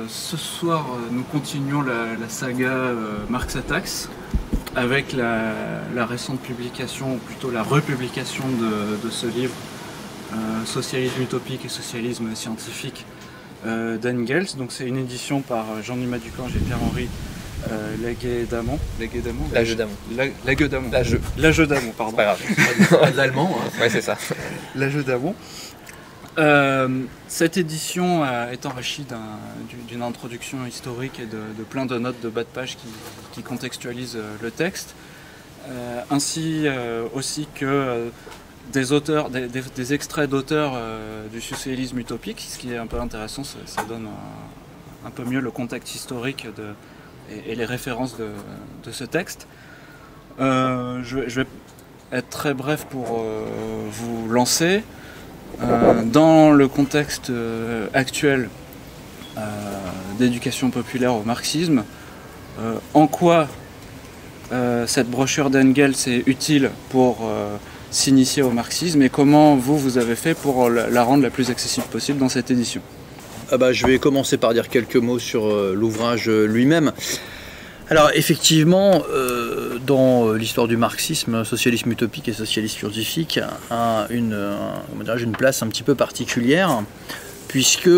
Ce soir, nous continuons la saga Marx Attacks avec la récente publication, ou plutôt la republication de ce livre, Socialisme utopique et socialisme scientifique d'Engels. Donc c'est une édition par Jean-Numa Ducange et Pierre-Henri Laguet-Damon. Laguet-Damon, pardon. Pas grave. Pas de l'allemand. Hein. Ouais, c'est ça. Laguet-Damon. Cette édition est enrichie d'une introduction historique et de plein de notes de bas de page qui contextualisent le texte, ainsi aussi que des extraits d'auteurs du socialisme utopique. Ce qui est un peu intéressant, ça donne un peu mieux le contexte historique et les références de ce texte. Je vais être très bref pour vous lancer. Dans le contexte actuel d'éducation populaire au marxisme, en quoi cette brochure d'Engels est utile pour s'initier au marxisme et comment vous avez fait pour la rendre la plus accessible possible dans cette édition? Je vais commencer par dire quelques mots sur l'ouvrage lui-même. Alors effectivement, dans l'histoire du marxisme, socialisme utopique et socialisme scientifique a une place un petit peu particulière, puisque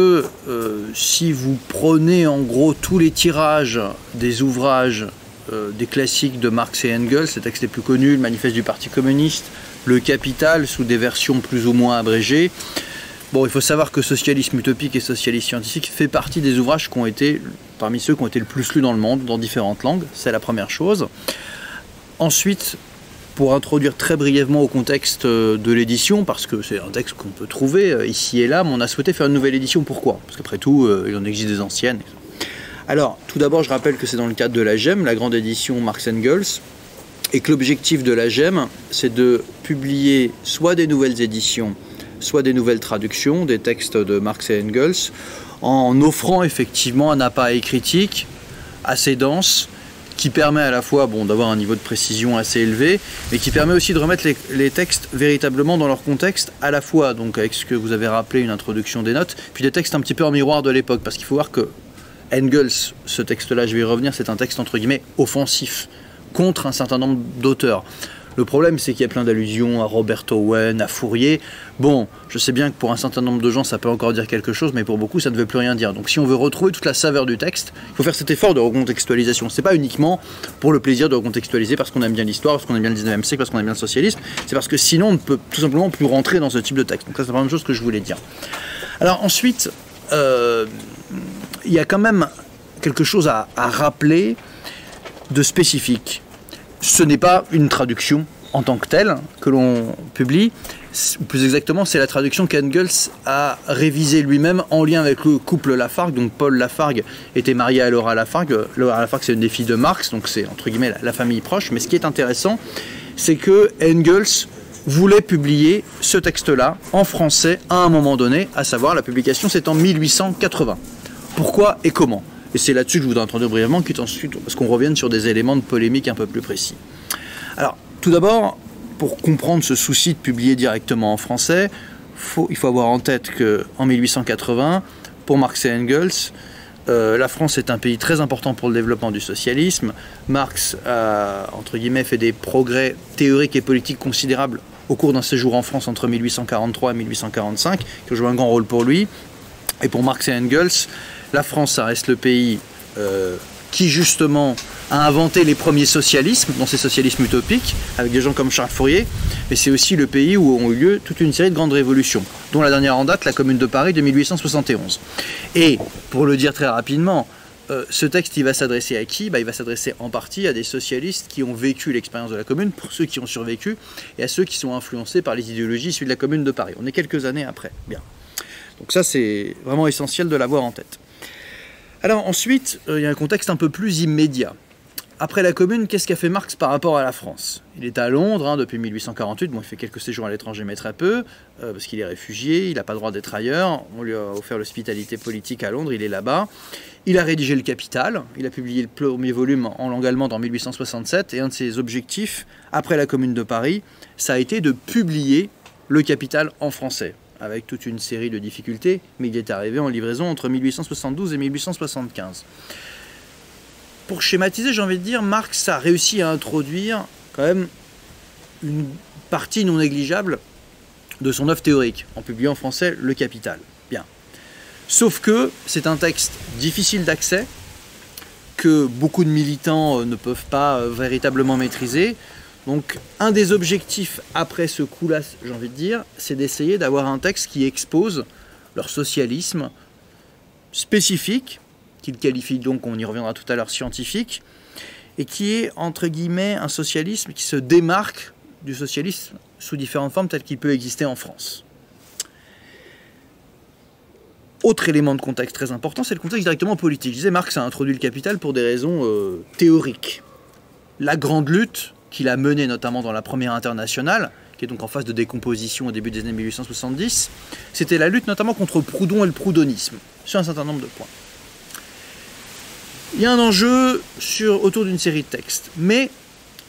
si vous prenez en gros tous les tirages des ouvrages des classiques de Marx et Engels, les textes les plus connus, le Manifeste du Parti communiste, le Capital, sous des versions plus ou moins abrégées, il faut savoir que Socialisme utopique et Socialisme scientifique fait partie des ouvrages qui ont été, parmi ceux qui ont été le plus lus dans le monde, dans différentes langues. C'est la première chose. Ensuite, pour introduire très brièvement au contexte de l'édition, parce que c'est un texte qu'on peut trouver ici et là, mais on a souhaité faire une nouvelle édition. Pourquoi? Parce qu'après tout, il en existe des anciennes. Alors, tout d'abord, je rappelle que c'est dans le cadre de la GEM, la grande édition Marx-Engels, et que l'objectif de la GEM, c'est de publier soit des nouvelles éditions, soit des nouvelles traductions des textes de Marx et Engels, en offrant effectivement un appareil critique assez dense, qui permet à la fois d'avoir un niveau de précision assez élevé, mais qui permet aussi de remettre les textes véritablement dans leur contexte, à la fois donc avec ce que vous avez rappelé, une introduction des notes, puis des textes un petit peu en miroir de l'époque, parce qu'il faut voir que Engels, ce texte-là, je vais y revenir, c'est un texte entre guillemets offensif, contre un certain nombre d'auteurs. Le problème, c'est qu'il y a plein d'allusions à Robert Owen, à Fourier. Je sais bien que pour un certain nombre de gens, ça peut encore dire quelque chose, mais pour beaucoup, ça ne veut plus rien dire. Donc si on veut retrouver toute la saveur du texte, il faut faire cet effort de recontextualisation. C'est pas uniquement pour le plaisir de recontextualiser parce qu'on aime bien l'histoire, parce qu'on aime bien le 19e siècle, parce qu'on aime bien le socialisme. C'est parce que sinon, on ne peut tout simplement plus rentrer dans ce type de texte. Donc ça, c'est la première chose que je voulais dire. Alors ensuite, il y a quand même quelque chose à rappeler de spécifique. Ce n'est pas une traduction en tant que telle que l'on publie, plus exactement c'est la traduction qu'Engels a révisée lui-même en lien avec le couple Lafargue. Donc Paul Lafargue était marié à Laura Lafargue. Laura Lafargue, c'est une des filles de Marx, donc c'est entre guillemets la famille proche. Mais ce qui est intéressant, c'est que Engels voulait publier ce texte-là en français à un moment donné, à savoir la publication c'est en 1880. Pourquoi et comment? Et c'est là-dessus que je voudrais introduire brièvement, quitte ensuite, parce qu'on revienne sur des éléments de polémique un peu plus précis. Alors, tout d'abord, pour comprendre ce souci de publier directement en français, il faut avoir en tête qu'en 1880, pour Marx et Engels, la France est un pays très important pour le développement du socialisme. Marx a, entre guillemets, fait des progrès théoriques et politiques considérables au cours d'un séjour en France entre 1843 et 1845, qui a joué un grand rôle pour lui. Et pour Marx et Engels, la France, ça reste le pays qui, justement, a inventé les premiers socialismes, dans ces socialismes utopiques, avec des gens comme Charles Fourier, mais c'est aussi le pays où ont eu lieu toute une série de grandes révolutions, dont la dernière en date, la Commune de Paris de 1871. Et, pour le dire très rapidement, ce texte, il va s'adresser à qui? Il va s'adresser en partie à des socialistes qui ont vécu l'expérience de la Commune, pour ceux qui ont survécu, et à ceux qui sont influencés par les idéologies issues de la Commune de Paris. On est quelques années après. Bien. Donc ça, c'est vraiment essentiel de l'avoir en tête. Alors ensuite, il y a un contexte un peu plus immédiat. Après la Commune, qu'est-ce qu'a fait Marx par rapport à la France? Il est à Londres depuis 1848, il fait quelques séjours à l'étranger, mais très peu, parce qu'il est réfugié, il n'a pas le droit d'être ailleurs, on lui a offert l'hospitalité politique à Londres, il est là-bas. Il a rédigé le Capital, il a publié le premier volume en langue allemande en 1867, et un de ses objectifs, après la Commune de Paris, ça a été de publier le Capital en français. avec toute une série de difficultés, mais il est arrivé en livraison entre 1872 et 1875. Pour schématiser, j'ai envie de dire, Marx a réussi à introduire quand même une partie non négligeable de son œuvre théorique, en publiant en français Le Capital. Bien. Sauf que c'est un texte difficile d'accès, que beaucoup de militants ne peuvent pas véritablement maîtriser. Donc un des objectifs après ce coup-là, j'ai envie de dire, c'est d'essayer d'avoir un texte qui expose leur socialisme spécifique, qu'il qualifie donc, on y reviendra tout à l'heure, scientifique, et qui est, entre guillemets, un socialisme qui se démarque du socialisme sous différentes formes tel qu'il peut exister en France. Autre élément de contexte très important, c'est le contexte directement politique. Je disais, Marx a introduit le Capital pour des raisons théoriques. La grande lutte qu'il a menée notamment dans la Première Internationale, qui est donc en phase de décomposition au début des années 1870, c'était la lutte notamment contre Proudhon et le proudhonisme, sur un certain nombre de points. Il y a un enjeu autour d'une série de textes, mais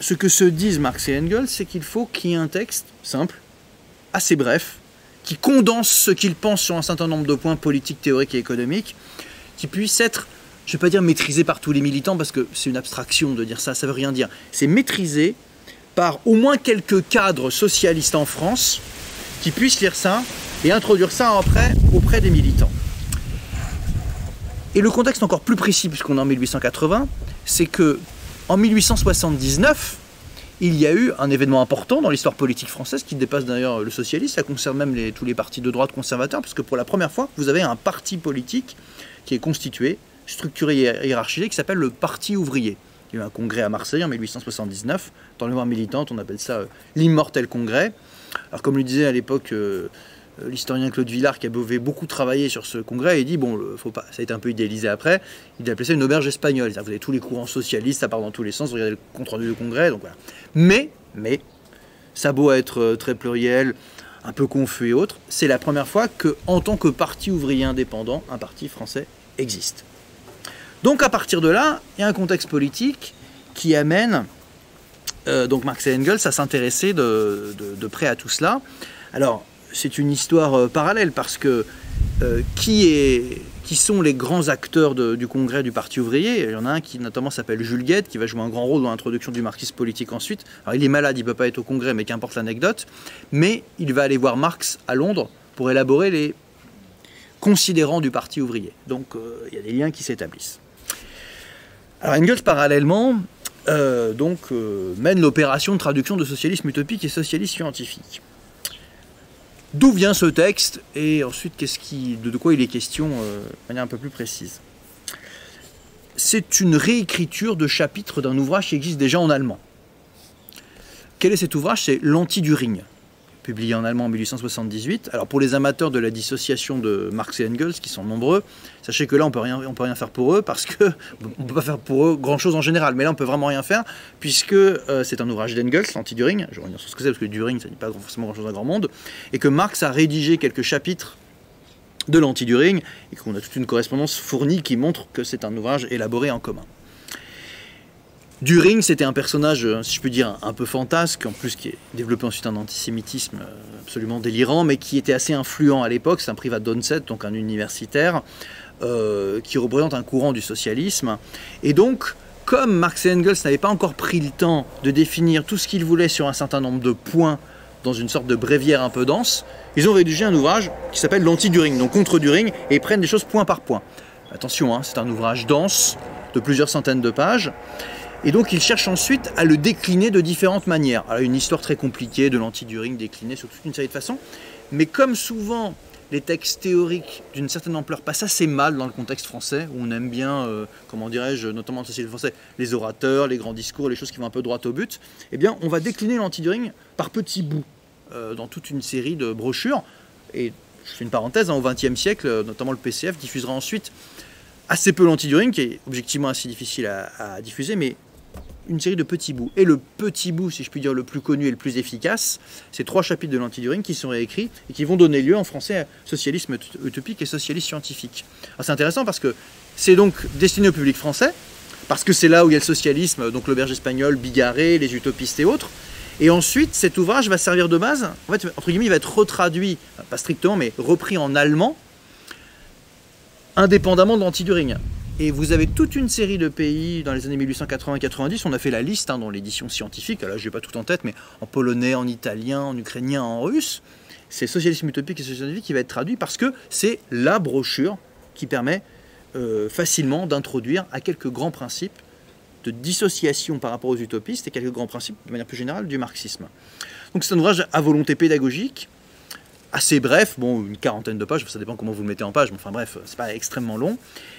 ce que se disent Marx et Engels, c'est qu'il faut qu'il y ait un texte simple, assez bref, qui condense ce qu'ils pensent sur un certain nombre de points politiques, théoriques et économiques, qui puisse être, je ne vais pas dire maîtrisé par tous les militants, parce que c'est une abstraction de dire ça, ça ne veut rien dire. C'est maîtrisé par au moins quelques cadres socialistes en France qui puissent lire ça et introduire ça après auprès des militants. Et le contexte encore plus précis, puisqu'on est en 1880, c'est que en 1879, il y a eu un événement important dans l'histoire politique française qui dépasse d'ailleurs le socialisme, ça concerne même tous les partis de droite conservateurs, parce que pour la première fois, vous avez un parti politique qui est constitué, structuré et hiérarchisé, qui s'appelle le Parti ouvrier. Il y a eu un congrès à Marseille en 1879, dans les mémoires militantes, on appelle ça l'immortel congrès. Alors comme le disait à l'époque l'historien Claude Villard, qui avait beaucoup travaillé sur ce congrès, il dit, bon, faut pas, ça a été un peu idéalisé après, il a appelé ça une auberge espagnole. Vous avez tous les courants socialistes, ça part dans tous les sens, vous regardez le compte-rendu du congrès, donc voilà. Mais, ça a beau être très pluriel, un peu confus et autres, c'est la première fois qu'en tant que parti ouvrier indépendant, un parti français existe. Donc à partir de là, il y a un contexte politique qui amène donc Marx et Engels à s'intéresser de près à tout cela. Alors, c'est une histoire parallèle parce que qui sont les grands acteurs du congrès du Parti ouvrier? Il y en a un qui notamment s'appelle Jules Guesde, qui va jouer un grand rôle dans l'introduction du marxisme politique ensuite. Alors il est malade, il ne peut pas être au congrès, mais qu'importe l'anecdote. Mais il va aller voir Marx à Londres pour élaborer les considérants du Parti ouvrier. Donc il y a des liens qui s'établissent. Alors Engels, parallèlement, mène l'opération de traduction de socialisme utopique et socialisme scientifique. D'où vient ce texte et ensuite de quoi il est question de manière un peu plus précise. C'est une réécriture de chapitres d'un ouvrage qui existe déjà en allemand. Quel est cet ouvrage? C'est L'Anti-Düring, publié en allemand en 1878. Alors pour les amateurs de la dissociation de Marx et Engels, qui sont nombreux, sachez que là on peut rien faire pour eux, parce que on peut pas faire pour eux grand chose en général, mais là on peut vraiment rien faire, puisque c'est un ouvrage d'Engels, L'Anti-Düring, je vais revenir sur ce que c'est, parce que Düring ça ne dit pas forcément grand chose à grand monde, et que Marx a rédigé quelques chapitres de L'Anti-Düring, et qu'on a toute une correspondance fournie qui montre que c'est un ouvrage élaboré en commun. Düring, c'était un personnage, si je peux dire, un peu fantasque, en plus qui est développé ensuite un antisémitisme absolument délirant, mais qui était assez influent à l'époque. C'est un privat Donset, donc un universitaire, qui représente un courant du socialisme. Et donc, comme Marx et Engels n'avaient pas encore pris le temps de définir tout ce qu'ils voulaient sur un certain nombre de points dans une sorte de bréviaire un peu dense, ils ont rédigé un ouvrage qui s'appelle L'Anti-Düring, donc contre Düring, et ils prennent les choses point par point. Attention, hein, c'est un ouvrage dense, de plusieurs centaines de pages. Et donc il cherche ensuite à le décliner de différentes manières. Alors une histoire très compliquée de l'Anti-Düring déclinée sur toute une série de façons. Mais comme souvent les textes théoriques d'une certaine ampleur passent assez mal dans le contexte français, où on aime bien, comment dirais-je, notamment en société française, les orateurs, les grands discours, les choses qui vont un peu droit au but, eh bien on va décliner l'Anti-Düring par petits bouts dans toute une série de brochures. Et je fais une parenthèse, hein, au XXe siècle, notamment le PCF diffusera ensuite assez peu l'Anti-Düring, qui est objectivement assez difficile à diffuser, mais une série de petits bouts. Et le petit bout, si je puis dire, le plus connu et le plus efficace, c'est 3 chapitres de l'Anti-Düring qui sont réécrits et qui vont donner lieu en français à socialisme utopique et socialisme scientifique. C'est intéressant parce que c'est donc destiné au public français, parce que c'est là où il y a le socialisme, donc l'auberge espagnole, Bigarré, les utopistes et autres. Et ensuite, cet ouvrage va servir de base. En fait, entre guillemets, il va être retraduit, pas strictement, mais repris en allemand, indépendamment de l'anti-Düring. Et vous avez toute une série de pays dans les années 1880-90, on a fait la liste dans l'édition scientifique, là je n'ai pas tout en tête, mais en polonais, en italien, en ukrainien, en russe, c'est Socialisme utopique et Socialisme scientifique qui va être traduit parce que c'est la brochure qui permet facilement d'introduire à quelques grands principes de dissociation par rapport aux utopistes et quelques grands principes de manière plus générale du marxisme. Donc c'est un ouvrage à volonté pédagogique, assez bref, bon, une quarantaine de pages, ça dépend comment vous le mettez en page, mais enfin bref, c'est pas extrêmement long.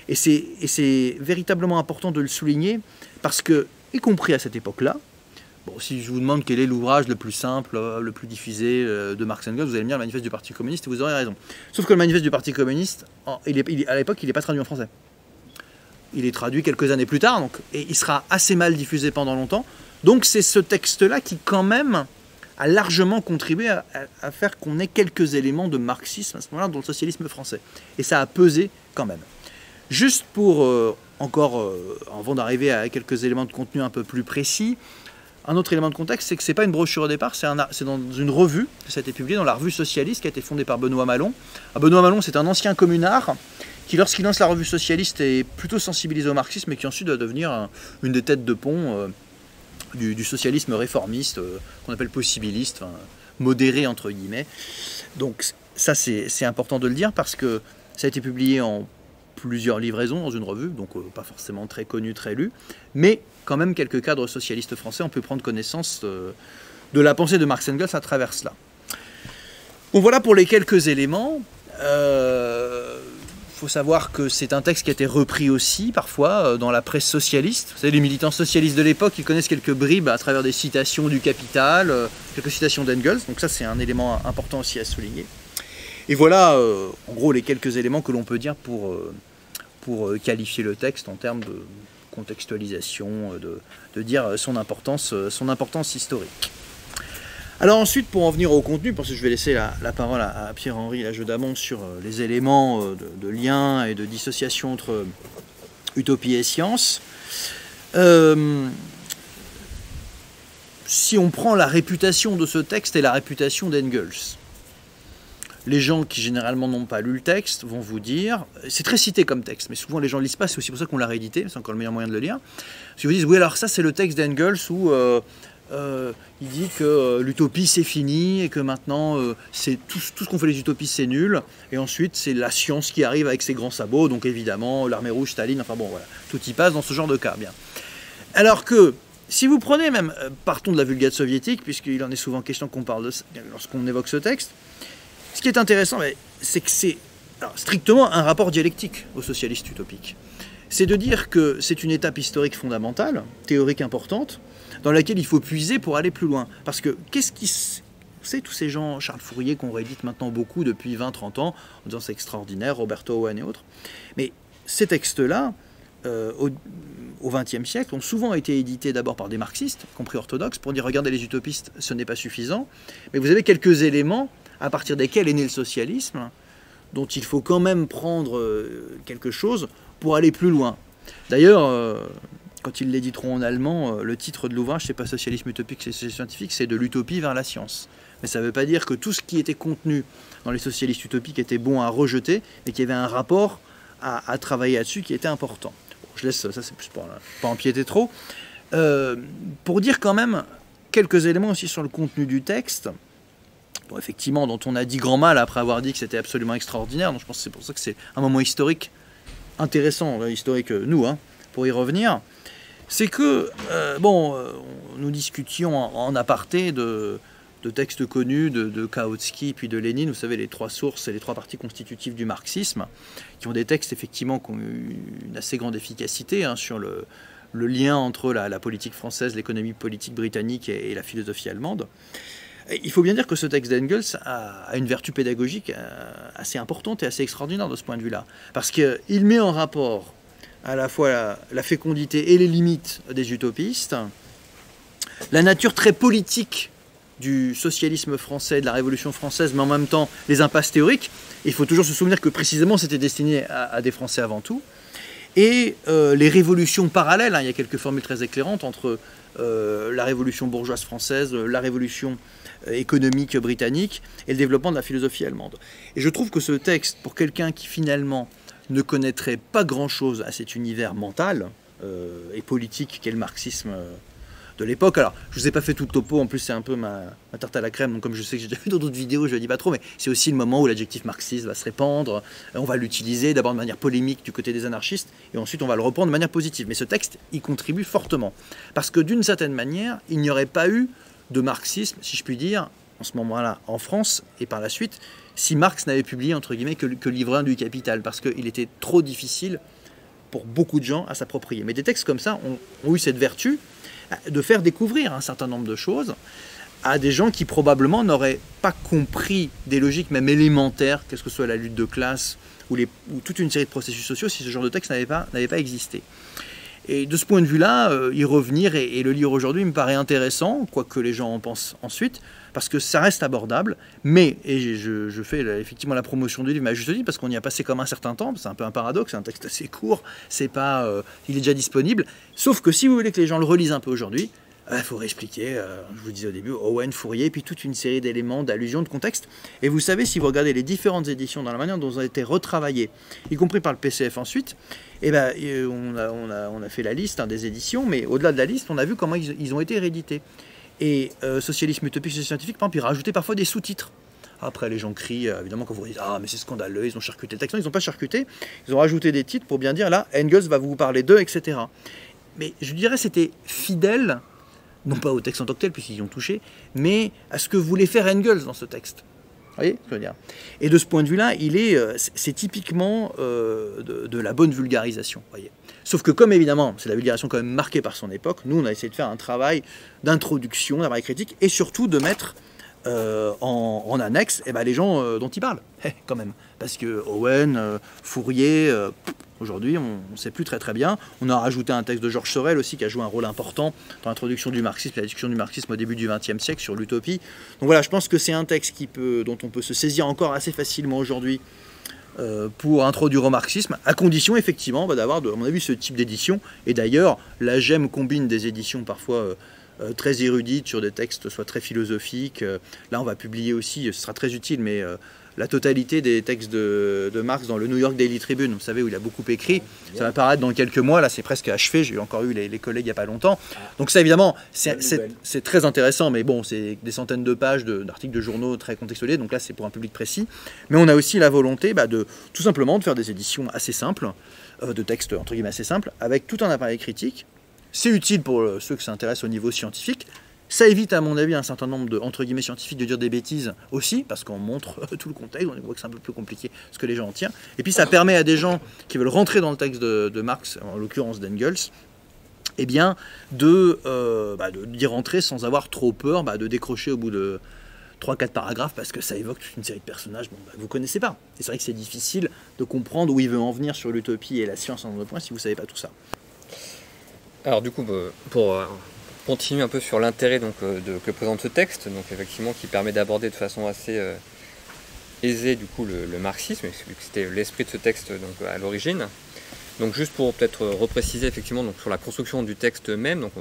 Et c'est véritablement important de le souligner parce que, y compris à cette époque-là, bon, si je vous demande quel est l'ouvrage le plus simple, le plus diffusé de Marx et Engels, vous allez me dire le manifeste du Parti communiste et vous aurez raison. Sauf que le manifeste du Parti communiste, à l'époque, il n'est pas traduit en français. Il est traduit quelques années plus tard, donc, et il sera assez mal diffusé pendant longtemps. Donc c'est ce texte-là qui, quand même, a largement contribué à faire qu'on ait quelques éléments de marxisme à ce moment-là dans le socialisme français. Et ça a pesé quand même. Juste pour, avant d'arriver à quelques éléments de contenu un peu plus précis, un autre élément de contexte, c'est que ce n'est pas une brochure au départ, c'est dans une revue, ça a été publié dans la revue socialiste qui a été fondée par Benoît Malon. Benoît Malon, c'est un ancien communard qui, lorsqu'il lance la revue socialiste, est plutôt sensibilisé au marxisme et qui ensuite va devenir une des têtes de pont du socialisme réformiste, qu'on appelle possibiliste, enfin, modéré entre guillemets. Donc ça c'est important de le dire parce que ça a été publié en plusieurs livraisons dans une revue, donc pas forcément très connue, très lue, mais quand même quelques cadres socialistes français ont pu prendre connaissance de la pensée de Marx et Engels à travers cela. Bon, voilà pour les quelques éléments. Il faut savoir que c'est un texte qui a été repris aussi parfois dans la presse socialiste. Vous savez, les militants socialistes de l'époque, ils connaissent quelques bribes à travers des citations du Capital, quelques citations d'Engels, donc ça c'est un élément important aussi à souligner. Et voilà en gros les quelques éléments que l'on peut dire pour qualifier le texte en termes de contextualisation, de dire son importance historique. Alors ensuite, pour en venir au contenu, parce que je vais laisser la parole à Pierre-Henri Lajeu-d'Amont sur les éléments de lien et de dissociation entre utopie et science. Si on prend la réputation de ce texte et la réputation d'Engels, les gens qui généralement n'ont pas lu le texte vont vous dire, c'est très cité comme texte, mais souvent les gens ne lisent pas, c'est aussi pour ça qu'on l'a réédité, c'est encore le meilleur moyen de le lire. Parce qu'ils vous disent, oui alors ça c'est le texte d'Engels où il dit que l'utopie c'est fini et que maintenant c'est tout ce qu'ont fait les utopistes c'est nul, et ensuite c'est la science qui arrive avec ses grands sabots, donc évidemment l'armée rouge, Staline, enfin bon voilà, tout y passe dans ce genre de cas, bien. Alors que si vous prenez même, partons de la Vulgate soviétique, puisqu'il en est souvent question qu'on parle de ça lorsqu'on évoque ce texte, ce qui est intéressant, c'est que c'est strictement un rapport dialectique aux socialistes utopiques. C'est de dire que c'est une étape historique fondamentale, théorique importante, dans laquelle il faut puiser pour aller plus loin. Parce que qu'est-ce qui... Vous savez, tous ces gens, Charles Fourier, qu'on réédite maintenant beaucoup depuis 20-30 ans, en disant c'est extraordinaire, Roberto Owen et autres, mais ces textes-là, au XXe siècle, ont souvent été édités d'abord par des marxistes, y compris orthodoxes, pour dire regardez les utopistes, ce n'est pas suffisant, mais vous avez quelques éléments à partir desquels est né le socialisme, dont il faut quand même prendre quelque chose pour aller plus loin. D'ailleurs, quand ils l'éditeront en allemand, le titre de l'ouvrage, c'est pas socialisme utopique, c'est scientifique, c'est de l'utopie vers la science. Mais ça ne veut pas dire que tout ce qui était contenu dans les socialistes utopiques était bon à rejeter, mais qu'il y avait un rapport à travailler là-dessus qui était important. Bon, je laisse ça, c'est plus pour pas empiéter trop. Pour dire quand même quelques éléments aussi sur le contenu du texte, bon, effectivement, dont on a dit grand mal après avoir dit que c'était absolument extraordinaire, donc je pense que c'est pour ça que c'est un moment historique intéressant, historique nous, pour y revenir. C'est que, nous discutions en aparté de textes connus de Kautsky puis de Lénine, vous savez, les trois sources et les trois parties constitutives du marxisme, qui ont des textes effectivement qui ont eu une assez grande efficacité sur le lien entre la politique française, l'économie politique britannique et la philosophie allemande. Et il faut bien dire que ce texte d'Engels a une vertu pédagogique assez importante et assez extraordinaire de ce point de vue-là, parce qu'il met en rapport à la fois la fécondité et les limites des utopistes, la nature très politique du socialisme français, de la Révolution française, mais en même temps les impasses théoriques. Il faut toujours se souvenir que précisément c'était destiné à des Français avant tout. et les révolutions parallèles. Il y a quelques formules très éclairantes entre la révolution bourgeoise française, la révolution économique britannique et le développement de la philosophie allemande. Et je trouve que ce texte, pour quelqu'un qui finalement ne connaîtrait pas grand-chose à cet univers mental et politique qu'est le marxisme de l'époque. Alors, je vous ai pas fait tout le topo, en plus c'est un peu ma tarte à la crème, donc comme je sais que j'ai déjà vu dans d'autres vidéos, je ne le dis pas trop, mais c'est aussi le moment où l'adjectif marxiste va se répandre, on va l'utiliser d'abord de manière polémique du côté des anarchistes, et ensuite on va le reprendre de manière positive. Mais ce texte, il contribue fortement, parce que d'une certaine manière, il n'y aurait pas eu de marxisme, si je puis dire, en ce moment-là, en France, et par la suite, si Marx n'avait publié, entre guillemets, que le livre 1 du Capital, parce qu'il était trop difficile pour beaucoup de gens à s'approprier. Mais des textes comme ça ont eu cette vertu de faire découvrir un certain nombre de choses à des gens qui probablement n'auraient pas compris des logiques même élémentaires, qu'est-ce que soit la lutte de classe ou toute une série de processus sociaux, si ce genre de texte n'avait pas existé. Et de ce point de vue-là, y revenir et le lire aujourd'hui me paraît intéressant, quoi que les gens en pensent ensuite, parce que ça reste abordable, mais, et je fais effectivement la promotion du livre, mais à juste titre, parce qu'on y a passé comme un certain temps, c'est un peu un paradoxe, c'est un texte assez court, c'est pas, il est déjà disponible, sauf que si vous voulez que les gens le relisent un peu aujourd'hui, il faut réexpliquer, je vous le disais au début, Owen, Fourier, puis toute une série d'éléments, d'allusions, de contexte. Et vous savez, si vous regardez les différentes éditions dans la manière dont elles ont été retravaillées, y compris par le PCF ensuite, eh ben, on a fait la liste des éditions, mais au-delà de la liste, on a vu comment ils ont été réédités. Et Socialisme utopique, socialisme scientifique, par exemple, ils rajoutaient parfois des sous-titres. Après, les gens crient, évidemment, quand vous dites « Ah, mais c'est scandaleux, ils ont charcuté le texte ». Non, ils n'ont pas charcuté, ils ont rajouté des titres pour bien dire, là, Engels va vous parler d'eux, etc. Mais je dirais c'était fidèle, non pas au texte en tant que tel, puisqu'ils y ont touché, mais à ce que voulait faire Engels dans ce texte. Vous voyez ce que je veux dire ? Et de ce point de vue-là, c'est typiquement de la bonne vulgarisation. Voyez. Sauf que comme évidemment, c'est la vulgarisation quand même marquée par son époque, nous on a essayé de faire un travail d'introduction, d'un travail critique, et surtout de mettre en annexe les gens dont il parle, quand même. Parce que Owen, Fourier, aujourd'hui on ne sait plus très très bien. On a rajouté un texte de Georges Sorel aussi qui a joué un rôle important dans l'introduction du marxisme, la discussion du marxisme au début du XXe siècle sur l'utopie. Donc voilà, je pense que c'est un texte dont on peut se saisir encore assez facilement aujourd'hui pour introduire au marxisme, à condition effectivement d'avoir, à mon avis, ce type d'édition. Et d'ailleurs, la GEM combine des éditions parfois très érudites sur des textes soit très philosophiques. Là, on va publier aussi, ce sera très utile, mais la totalité des textes de Marx dans le New York Daily Tribune, vous savez, où il a beaucoup écrit. Ça va paraître dans quelques mois, là c'est presque achevé, j'ai encore eu les collègues il n'y a pas longtemps. Donc ça évidemment, c'est très intéressant, mais bon, c'est des centaines de pages d'articles de journaux très contextualisés, donc là c'est pour un public précis. Mais on a aussi la volonté de tout simplement de faire des éditions assez simples, de textes entre guillemets assez simples, avec tout un appareil critique. C'est utile pour ceux qui s'intéressent au niveau scientifique. Ça évite, à mon avis, un certain nombre de, entre guillemets, scientifiques de dire des bêtises aussi, parce qu'on montre tout le contexte, on voit que c'est un peu plus compliqué ce que les gens en tirent. Et puis ça permet à des gens qui veulent rentrer dans le texte de Marx, en l'occurrence d'Engels, eh bien, d'y rentrer sans avoir trop peur de décrocher au bout de 3-4 paragraphes, parce que ça évoque toute une série de personnages que vous ne connaissez pas. Et c'est vrai que c'est difficile de comprendre où il veut en venir sur l'utopie et la science en nombre de points si vous ne savez pas tout ça. Alors du coup, pour continuer un peu sur l'intérêt que présente ce texte, donc effectivement qui permet d'aborder de façon assez aisée du coup le marxisme, vu que c'était l'esprit de ce texte donc, à l'origine. Donc juste pour peut-être repréciser effectivement donc, sur la construction du texte même, donc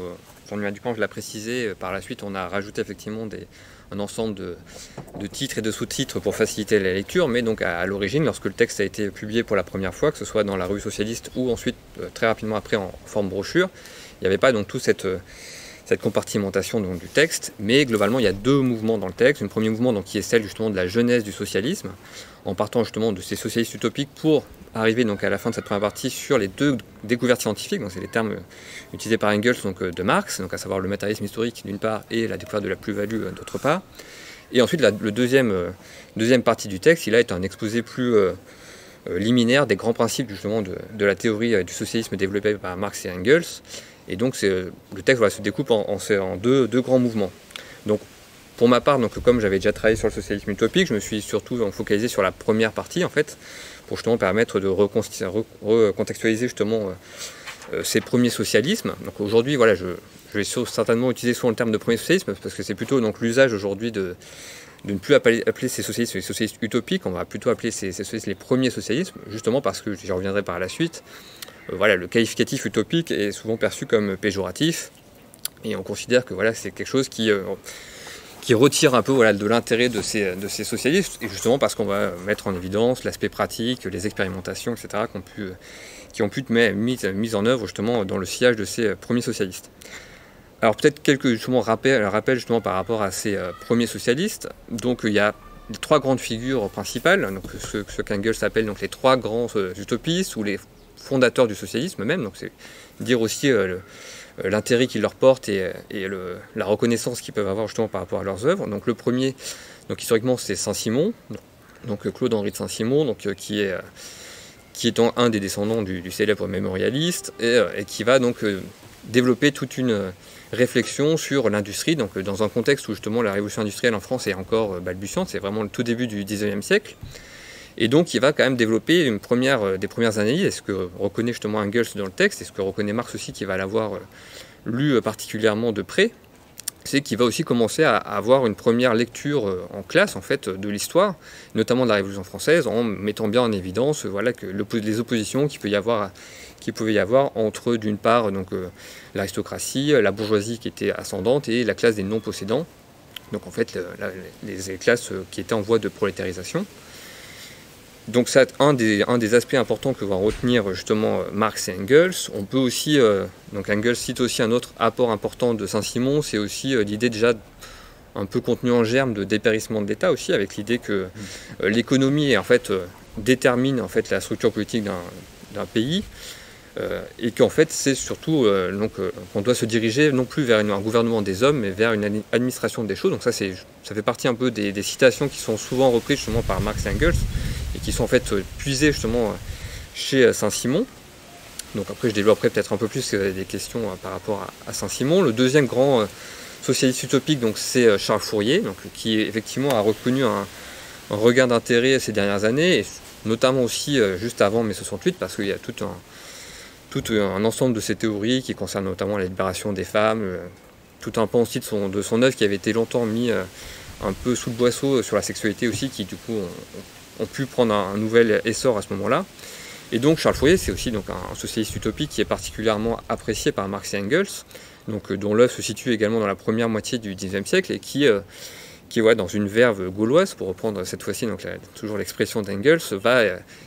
Jean-Louis Ducamp je l'ai précisé, par la suite on a rajouté effectivement un ensemble de titres et de sous-titres pour faciliter la lecture, mais donc à l'origine, lorsque le texte a été publié pour la première fois, que ce soit dans la revue socialiste ou ensuite très rapidement après en forme brochure, il n'y avait pas donc toute cette compartimentation donc, du texte, mais globalement il y a deux mouvements dans le texte. Un premier mouvement donc, qui est celle justement de la genèse du socialisme, en partant justement de ces socialistes utopiques pour arriver donc à la fin de cette première partie sur les deux découvertes scientifiques, donc c'est les termes utilisés par Engels donc, de Marx, donc à savoir le matérialisme historique d'une part et la découverte de la plus-value d'autre part. Et ensuite le deuxième partie du texte, il est un exposé plus liminaire des grands principes justement de la théorie du socialisme développée par Marx et Engels. Et donc le texte se découpe en deux grands mouvements. Donc pour ma part, donc, comme j'avais déjà travaillé sur le socialisme utopique, je me suis surtout focalisé sur la première partie en fait, pour justement permettre de recontextualiser justement ces premiers socialismes. Donc aujourd'hui, voilà, je vais certainement utiliser souvent le terme de premier socialisme, parce que c'est plutôt donc l'usage aujourd'hui de ne plus appeler ces socialistes les socialistes utopiques, on va plutôt appeler ces socialistes les premiers socialismes, justement parce que j'y reviendrai par la suite. voilà, le qualificatif utopique est souvent perçu comme péjoratif, et on considère que voilà, c'est quelque chose qui retire un peu voilà, de l'intérêt de ces socialistes, et justement parce qu'on va mettre en évidence l'aspect pratique, les expérimentations, etc., qui ont pu être mises en œuvre justement dans le sillage de ces premiers socialistes. Alors peut-être quelques justement, rappels justement, par rapport à ces premiers socialistes. Donc il y a les 3 grandes figures principales, donc ce qu'Engels appelle donc, les 3 grands utopistes, ou les fondateurs du socialisme même, donc c'est dire aussi l'intérêt qu'ils leur portent et la reconnaissance qu'ils peuvent avoir justement par rapport à leurs œuvres. Donc le premier, donc historiquement, c'est Saint-Simon, donc Claude-Henri de Saint-Simon, donc qui est un des descendants du célèbre mémorialiste, et qui va donc développer toute une réflexion sur l'industrie, donc dans un contexte où justement la révolution industrielle en France est encore balbutiante, c'est vraiment le tout début du XIXe siècle. Et donc il va quand même développer des premières analyses, et ce que reconnaît justement Engels dans le texte, et ce que reconnaît Marx aussi, qui va l'avoir lu particulièrement de près, c'est qu'il va aussi commencer à avoir une première lecture en classe en fait, de l'histoire, notamment de la Révolution française, en mettant bien en évidence voilà, que les oppositions qu'il pouvait y avoir entre d'une part donc, l'aristocratie, la bourgeoisie qui était ascendante, et la classe des non-possédants, donc en fait les classes qui étaient en voie de prolétarisation. Donc c'est un des aspects importants que vont retenir justement Marx et Engels. On peut aussi, donc Engels cite aussi un autre apport important de Saint-Simon, c'est aussi l'idée déjà un peu contenue en germe de dépérissement de l'État aussi, avec l'idée que l'économie en fait détermine en fait la structure politique d'un pays, et qu'en fait c'est surtout qu'on doit se diriger non plus vers un gouvernement des hommes, mais vers une administration des choses. Donc ça fait partie un peu des citations qui sont souvent reprises justement par Marx et Engels, et qui sont en fait puisées justement chez Saint-Simon. Donc après je développerai peut-être un peu plus des questions par rapport à Saint-Simon. Le deuxième grand socialiste utopique, donc c'est Charles Fourier, donc, qui effectivement a reconnu un regain d'intérêt ces dernières années, et notamment aussi juste avant mai 68, parce qu'il y a tout un ensemble de ces théories qui concernent notamment la libération des femmes, tout un pan aussi de son œuvre qui avait été longtemps mis un peu sous le boisseau sur la sexualité aussi, qui du coup ont pu prendre un nouvel essor à ce moment-là. Et donc Charles Fourier, c'est aussi donc, un socialiste utopique qui est particulièrement apprécié par Marx et Engels, donc, dont l'œuvre se situe également dans la première moitié du XIXe siècle, et qui ouais, dans une verve gauloise, pour reprendre cette fois-ci donc, toujours l'expression d'Engels, va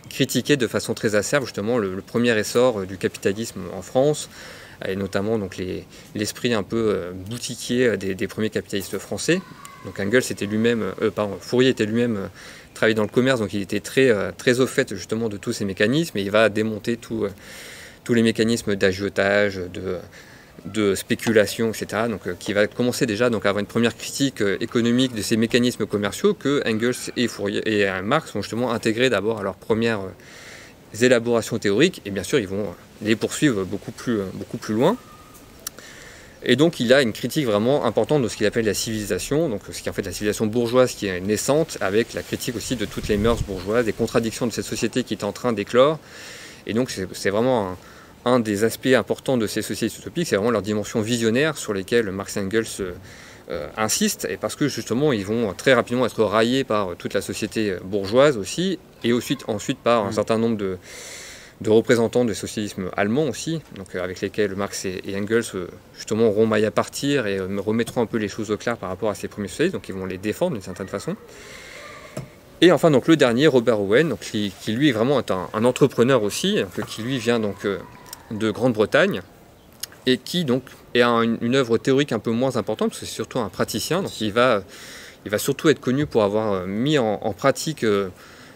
critiquer de façon très acerbe justement le premier essor du capitalisme en France, et notamment donc, l'esprit un peu boutiquier des premiers capitalistes français. Donc Fourier était lui-même travaillé dans le commerce, donc il était très au fait justement de tous ces mécanismes, et il va démonter tous les mécanismes d'agiotage, de spéculation, etc. Donc, qui va commencer déjà donc, à avoir une première critique économique de ces mécanismes commerciaux que Engels et Marx vont justement intégrer d'abord à leurs premières élaborations théoriques, et bien sûr ils vont les poursuivre beaucoup plus loin. Et donc il a une critique vraiment importante de ce qu'il appelle la civilisation, donc ce qui est en fait la civilisation bourgeoise qui est naissante, avec la critique aussi de toutes les mœurs bourgeoises, des contradictions de cette société qui est en train d'éclore. Et donc c'est vraiment un des aspects importants de ces sociétés utopiques, c'est vraiment leur dimension visionnaire sur lesquelles Marx et Engels insistent, et parce que justement ils vont très rapidement être raillés par toute la société bourgeoise aussi, et ensuite par un certain nombre de représentants du socialisme allemand aussi, donc avec lesquels Marx et Engels justement auront maille à partir et remettront un peu les choses au clair par rapport à ces premiers socialistes, donc ils vont les défendre d'une certaine façon. Et enfin donc le dernier, Robert Owen, donc, qui lui vraiment est un entrepreneur aussi, donc, qui lui vient donc de Grande-Bretagne, et qui donc a une œuvre théorique un peu moins importante, parce que c'est surtout un praticien, donc il va surtout être connu pour avoir mis en pratique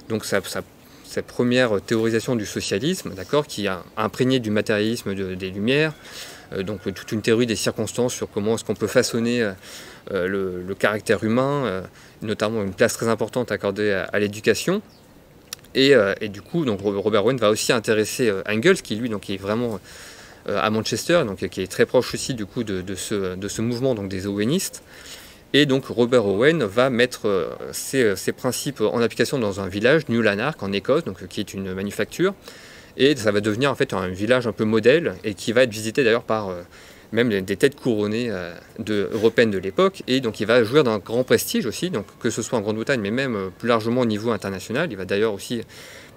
donc cette première théorisation du socialisme, d'accord, qui a imprégné du matérialisme des Lumières, donc toute une théorie des circonstances sur comment est-ce qu'on peut façonner le caractère humain, notamment une place très importante accordée à l'éducation. Et du coup, donc, Robert Owen va aussi intéresser Engels, qui lui donc, est vraiment à Manchester, donc, qui est très proche aussi du coup, de ce mouvement donc, des Owenistes. Et donc Robert Owen va mettre ses principes en application dans un village, New Lanark, en Écosse, donc, qui est une manufacture. Et ça va devenir en fait un village un peu modèle, et qui va être visité d'ailleurs par même des têtes couronnées européennes de l'époque. Et donc il va jouir d'un grand prestige aussi, donc, que ce soit en Grande-Bretagne, mais même plus largement au niveau international. Il va d'ailleurs aussi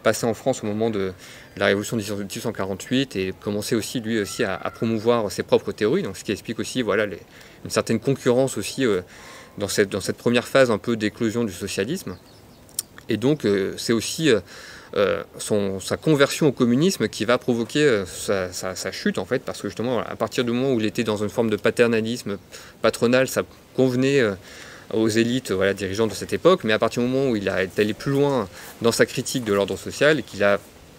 passé en France au moment de la Révolution de 1848 et commençait aussi lui aussi à promouvoir ses propres théories, donc ce qui explique aussi voilà, une certaine concurrence aussi dans cette première phase un peu d'éclosion du socialisme. Et donc c'est aussi sa conversion au communisme qui va provoquer sa chute en fait, parce que justement à partir du moment où il était dans une forme de paternalisme patronal, ça convenait aux élites voilà, dirigeantes de cette époque, mais à partir du moment où il est allé plus loin dans sa critique de l'ordre social et qu'il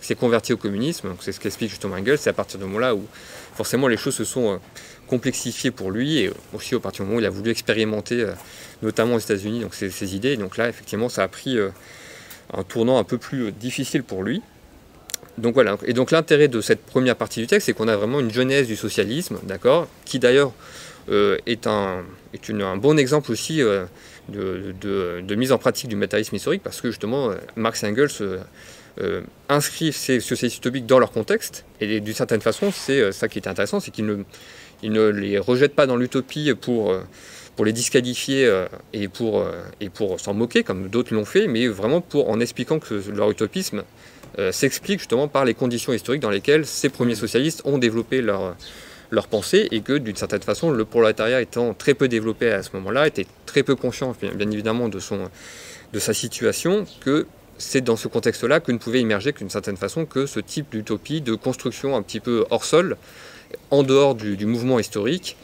s'est converti au communisme, c'est ce qu'explique justement Engels, c'est à partir de ce moment-là où forcément les choses se sont complexifiées pour lui, et aussi à partir du moment où il a voulu expérimenter, notamment aux États-Unis, donc ses idées. Donc là, effectivement, ça a pris un tournant un peu plus difficile pour lui. Donc voilà. Et donc l'intérêt de cette première partie du texte, c'est qu'on a vraiment une genèse du socialisme, d'accord, qui d'ailleurs est un bon exemple aussi de mise en pratique du matérialisme historique, parce que justement Marx et Engels inscrivent ces socialistes utopiques dans leur contexte, et d'une certaine façon c'est ça qui est intéressant, c'est qu'ils ne les rejettent pas dans l'utopie pour les disqualifier et pour s'en moquer comme d'autres l'ont fait, mais vraiment en expliquant que leur utopisme s'explique justement par les conditions historiques dans lesquelles ces premiers socialistes ont développé leur pensée, et que d'une certaine façon le prolétariat étant très peu développé à ce moment-là, était très peu conscient bien évidemment de sa situation, que c'est dans ce contexte-là que ne pouvait émerger qu'une certaine façon que ce type d'utopie de construction un petit peu hors sol, en dehors du mouvement historique,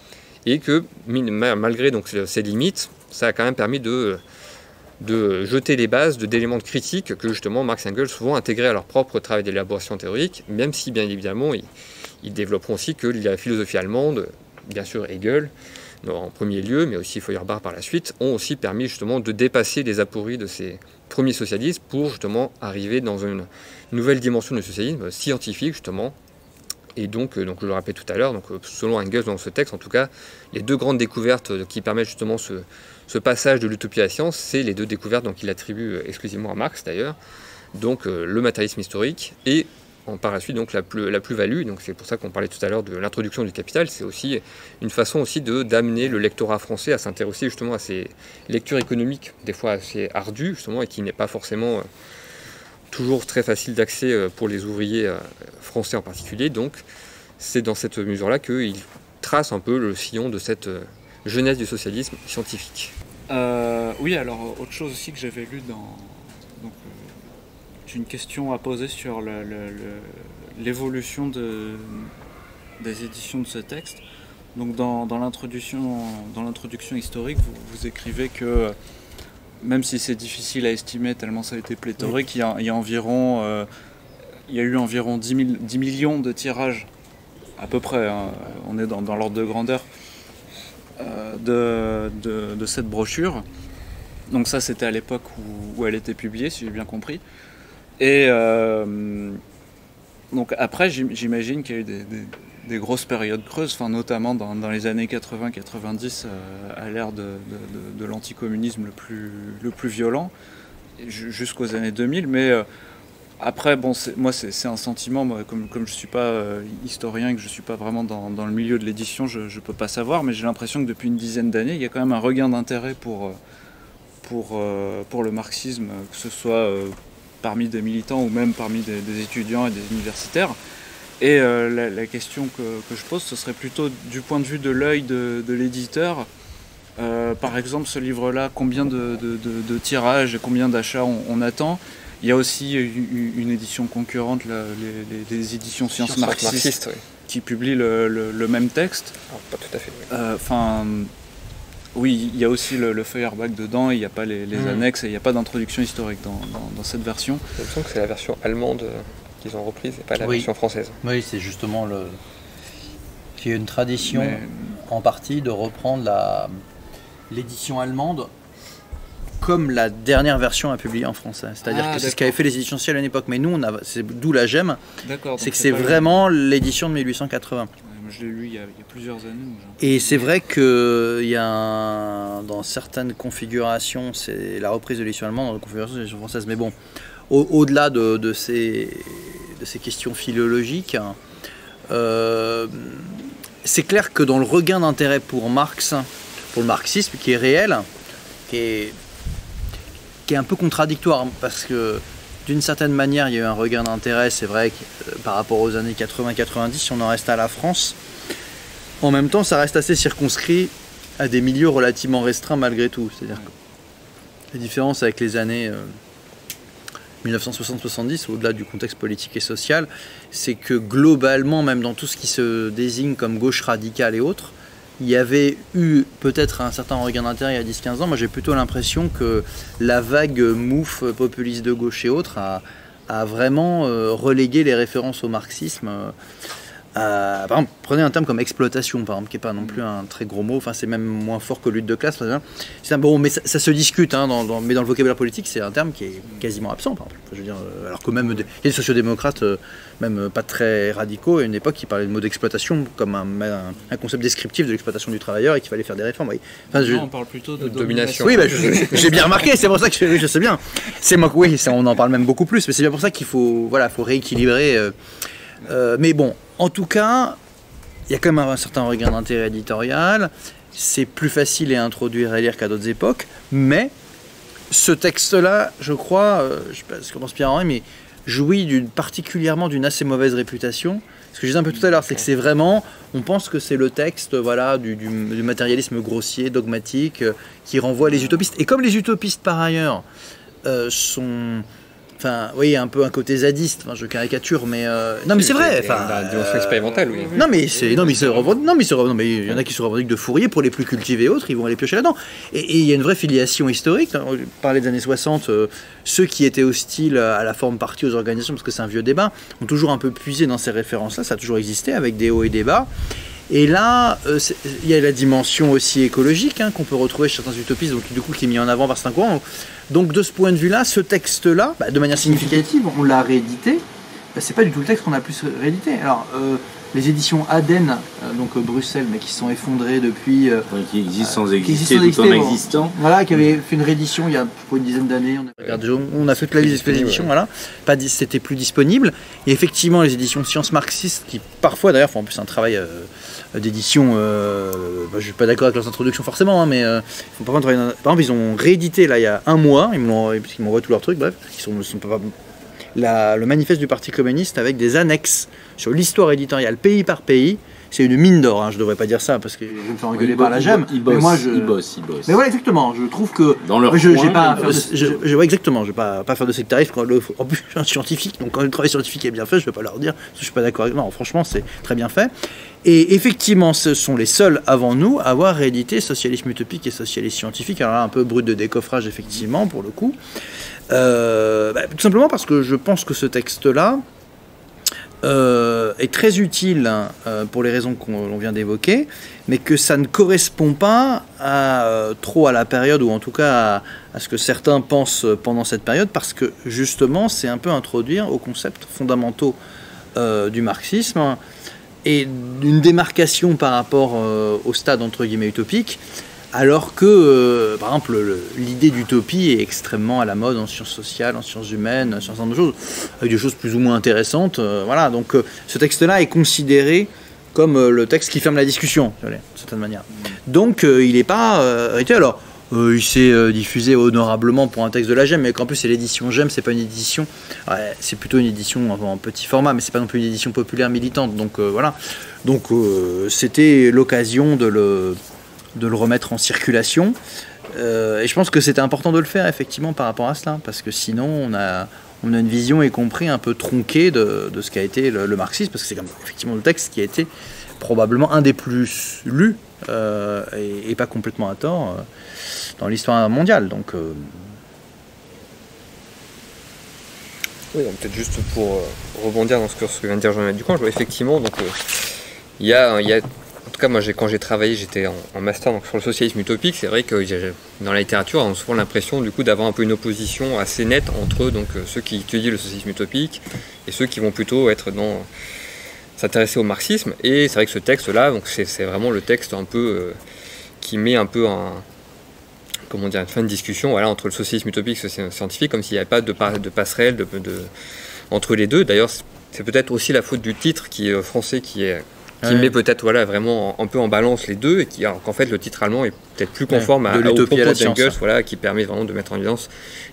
et que malgré donc ses limites, ça a quand même permis de jeter les bases d'éléments de critique que justement Marx et Engels vont intégrer à leur propre travail d'élaboration théorique, même si bien évidemment ils développeront aussi que la philosophie allemande, bien sûr Hegel en premier lieu, mais aussi Feuerbach par la suite, ont aussi permis justement de dépasser les apories de ces premiers socialistes pour justement arriver dans une nouvelle dimension du socialisme scientifique justement. Et donc je le rappelais tout à l'heure, donc selon Engels dans ce texte en tout cas, les deux grandes découvertes qui permettent justement ce passage de l'utopie à la science, c'est les deux découvertes qu'il attribue exclusivement à Marx d'ailleurs, donc le matérialisme historique et par la suite donc la plus-value. Donc c'est pour ça qu'on parlait tout à l'heure de l'introduction du Capital, c'est aussi une façon aussi d'amener le lectorat français à s'intéresser justement à ces lectures économiques des fois assez ardues justement, et qui n'est pas forcément toujours très facile d'accès pour les ouvriers français en particulier. Donc c'est dans cette mesure-là qu'il trace un peu le sillon de cette genèse du socialisme scientifique. Oui, alors autre chose aussi que j'avais lu j'ai une question à poser sur l'évolution des éditions de ce texte. Donc dans l'introduction historique, vous écrivez que même si c'est difficile à estimer tellement ça a été pléthorique, il y a eu environ 10 millions de tirages, à peu près, hein, on est dans l'ordre de grandeur, de cette brochure. Donc ça c'était à l'époque où elle était publiée, si j'ai bien compris. Et donc après j'imagine qu'il y a eu des grosses périodes creuses, enfin, notamment dans les années 80-90 à l'ère de l'anticommunisme le plus violent, jusqu'aux années 2000. Mais après, bon, c'est un sentiment, moi, comme je ne suis pas historien et que je ne suis pas vraiment dans le milieu de l'édition, je ne peux pas savoir, mais j'ai l'impression que depuis une dizaine d'années, il y a quand même un regain d'intérêt pour le marxisme, que ce soit parmi des militants ou même parmi des étudiants et des universitaires. Et la question que je pose, ce serait plutôt du point de vue de l'œil de l'éditeur. Par exemple, ce livre-là, combien de tirages et combien d'achats on attend? Il y a aussi une édition concurrente, les éditions Sciences Marxistes, oui, qui publient le même texte. Alors, pas tout à fait. Oui. Oui, il y a aussi le Feuerbach dedans, il n'y a pas les annexes et il n'y a pas d'introduction historique dans cette version. J'ai l'impression que c'est la version allemande qu'ils ont reprise et pas la version française. Oui, c'est justement qu'il y a une tradition en partie de reprendre l'édition allemande comme la dernière version à publier en français. C'est-à-dire que c'est ce qu'avaient fait les éditions Ciel à une époque. Mais nous, c'est d'où la gemme, c'est que c'est vraiment l'édition de 1880. Je l'ai lu il y a plusieurs années. Et c'est vrai que dans certaines configurations, c'est la reprise de l'édition allemande, dans la configuration de l'édition française. Mais bon, au-delà de ces questions philologiques, c'est clair que dans le regain d'intérêt pour Marx, pour le marxisme, qui est réel, qui est un peu contradictoire, parce que d'une certaine manière, il y a eu un regain d'intérêt, c'est vrai, par rapport aux années 80-90, si on en reste à la France. En même temps, ça reste assez circonscrit à des milieux relativement restreints malgré tout. C'est-à-dire que la différence avec les années 1960-70, au-delà du contexte politique et social, c'est que globalement, même dans tout ce qui se désigne comme gauche radicale et autres, il y avait eu peut-être un certain regain d'intérêt il y a 10-15 ans. Moi, j'ai plutôt l'impression que la vague mouffe populiste de gauche et autres a vraiment relégué les références au marxisme. Par exemple, prenez un terme comme exploitation, par exemple, qui n'est pas non plus un très gros mot, enfin, c'est même moins fort que lutte de classe. Bon, mais ça se discute, hein, mais dans le vocabulaire politique, c'est un terme qui est quasiment absent, par exemple. Je veux dire, alors que même il y a des sociodémocrates, même pas très radicaux, à une époque, qui parlaient de mot d'exploitation comme un concept descriptif de l'exploitation du travailleur et qu'il fallait faire des réformes. Oui. Enfin, on parle plutôt de domination. Oui, j'ai bien remarqué, c'est pour ça que je sais bien. On en parle même beaucoup plus, mais c'est bien pour ça qu'il faut rééquilibrer. Mais bon, en tout cas, il y a quand même un certain regain d'intérêt éditorial. C'est plus facile à introduire et à lire qu'à d'autres époques. Mais ce texte-là, je crois, je ne sais pas ce que pense Pierre-Henri, mais jouit particulièrement d'une assez mauvaise réputation. Ce que je disais un peu tout à l'heure, c'est que c'est vraiment, on pense que c'est le texte du matérialisme grossier, dogmatique, qui renvoie les utopistes. Et comme les utopistes, par ailleurs, sont... Enfin, oui, un peu un côté zadiste, enfin, je caricature, mais... Non, mais c'est vrai. La dimension expérimentale, oui. Non, mais il y en a qui se revendiquent de Fourier, pour les plus cultivés et autres, ils vont aller piocher là-dedans. Et il y a une vraie filiation historique. On parlait des années 60, ceux qui étaient hostiles à la forme partie, aux organisations, parce que c'est un vieux débat, ont toujours un peu puisé dans ces références-là, ça a toujours existé, avec des hauts et des bas. Et là, il y a la dimension aussi écologique, hein, qu'on peut retrouver chez certains utopistes, donc du coup qui est mis en avant par certains courants. Donc de ce point de vue-là, ce texte-là, de manière significative, on l'a réédité. C'est pas du tout le texte qu'on a plus réédité. Alors, les éditions Aden, donc Bruxelles, mais qui se sont effondrées depuis... qui existent sans exister, tout en existant. Voilà, qui avait fait une réédition il y a une dizaine d'années. On a fait toute la liste des éditions, voilà. C'était plus disponible. Et effectivement, les éditions Sciences marxistes, qui parfois d'ailleurs font en plus un travail d'édition, je ne suis pas d'accord avec leurs introductions forcément, hein, mais par exemple, ils ont réédité là il y a un mois, ils m'ont envoyé tous leurs trucs, bref, le manifeste du Parti communiste avec des annexes sur l'histoire éditoriale pays par pays. C'est une mine d'or, hein, je ne devrais pas dire ça parce que je vais me faire engueuler par la GEM. Ils bossent. Mais voilà, exactement, je trouve que... Dans leur exactement, je ne vais pas faire de sectarisme. En plus, je suis un scientifique, donc quand le travail scientifique est bien fait, je ne vais pas leur dire, je ne suis pas d'accord avec... Non, franchement, c'est très bien fait. Et effectivement, ce sont les seuls avant nous à avoir réédité Socialisme utopique et Socialisme scientifique. Alors là, un peu brut de décoffrage, effectivement, pour le coup. Tout simplement parce que je pense que ce texte-là est très utile pour les raisons qu'on vient d'évoquer, mais que ça ne correspond pas trop à la période, ou en tout cas à ce que certains pensent pendant cette période, parce que justement, c'est un peu introduire aux concepts fondamentaux du marxisme et d'une démarcation par rapport au stade entre guillemets utopique, alors que, par exemple, l'idée d'utopie est extrêmement à la mode en sciences sociales, en sciences humaines, en sciences de choses, avec des choses plus ou moins intéressantes. Voilà, donc ce texte-là est considéré comme le texte qui ferme la discussion, d'une certaine manière. Donc il n'est pas arrêté. Alors, il s'est diffusé honorablement pour un texte de la GEM, mais qu'en plus c'est l'édition GEM, c'est pas une édition, c'est plutôt une édition en petit format, mais c'est pas non plus une édition populaire militante. Donc voilà. Donc c'était l'occasion de le remettre en circulation. Et je pense que c'était important de le faire effectivement par rapport à cela, parce que sinon on a une vision, y compris un peu tronquée de ce qu'a été le marxisme, parce que c'est comme effectivement le texte qui a été probablement un des plus lus, et pas complètement à tort, dans l'histoire mondiale. Donc, oui, donc peut-être juste pour rebondir dans ce que vient de dire Jean-Marie Ducamp, je vois effectivement, donc il y a en tout cas, moi, quand j'ai travaillé, j'étais en master donc, sur le socialisme utopique. C'est vrai que dans la littérature, on a souvent l'impression du coup d'avoir un peu une opposition assez nette entre ceux qui étudient le socialisme utopique et ceux qui vont plutôt être s'intéresser au marxisme. Et c'est vrai que ce texte-là, donc c'est vraiment le texte un peu qui met un peu une fin de discussion, voilà, entre le socialisme utopique et le socialisme scientifique, comme s'il n'y avait pas de passerelle entre les deux. D'ailleurs, c'est peut-être aussi la faute du titre qui est français, qui met peut-être vraiment un peu en balance les deux, et qu'en fait le titre allemand est peut-être plus conforme au propos d'Engels, qui permet vraiment de mettre en évidence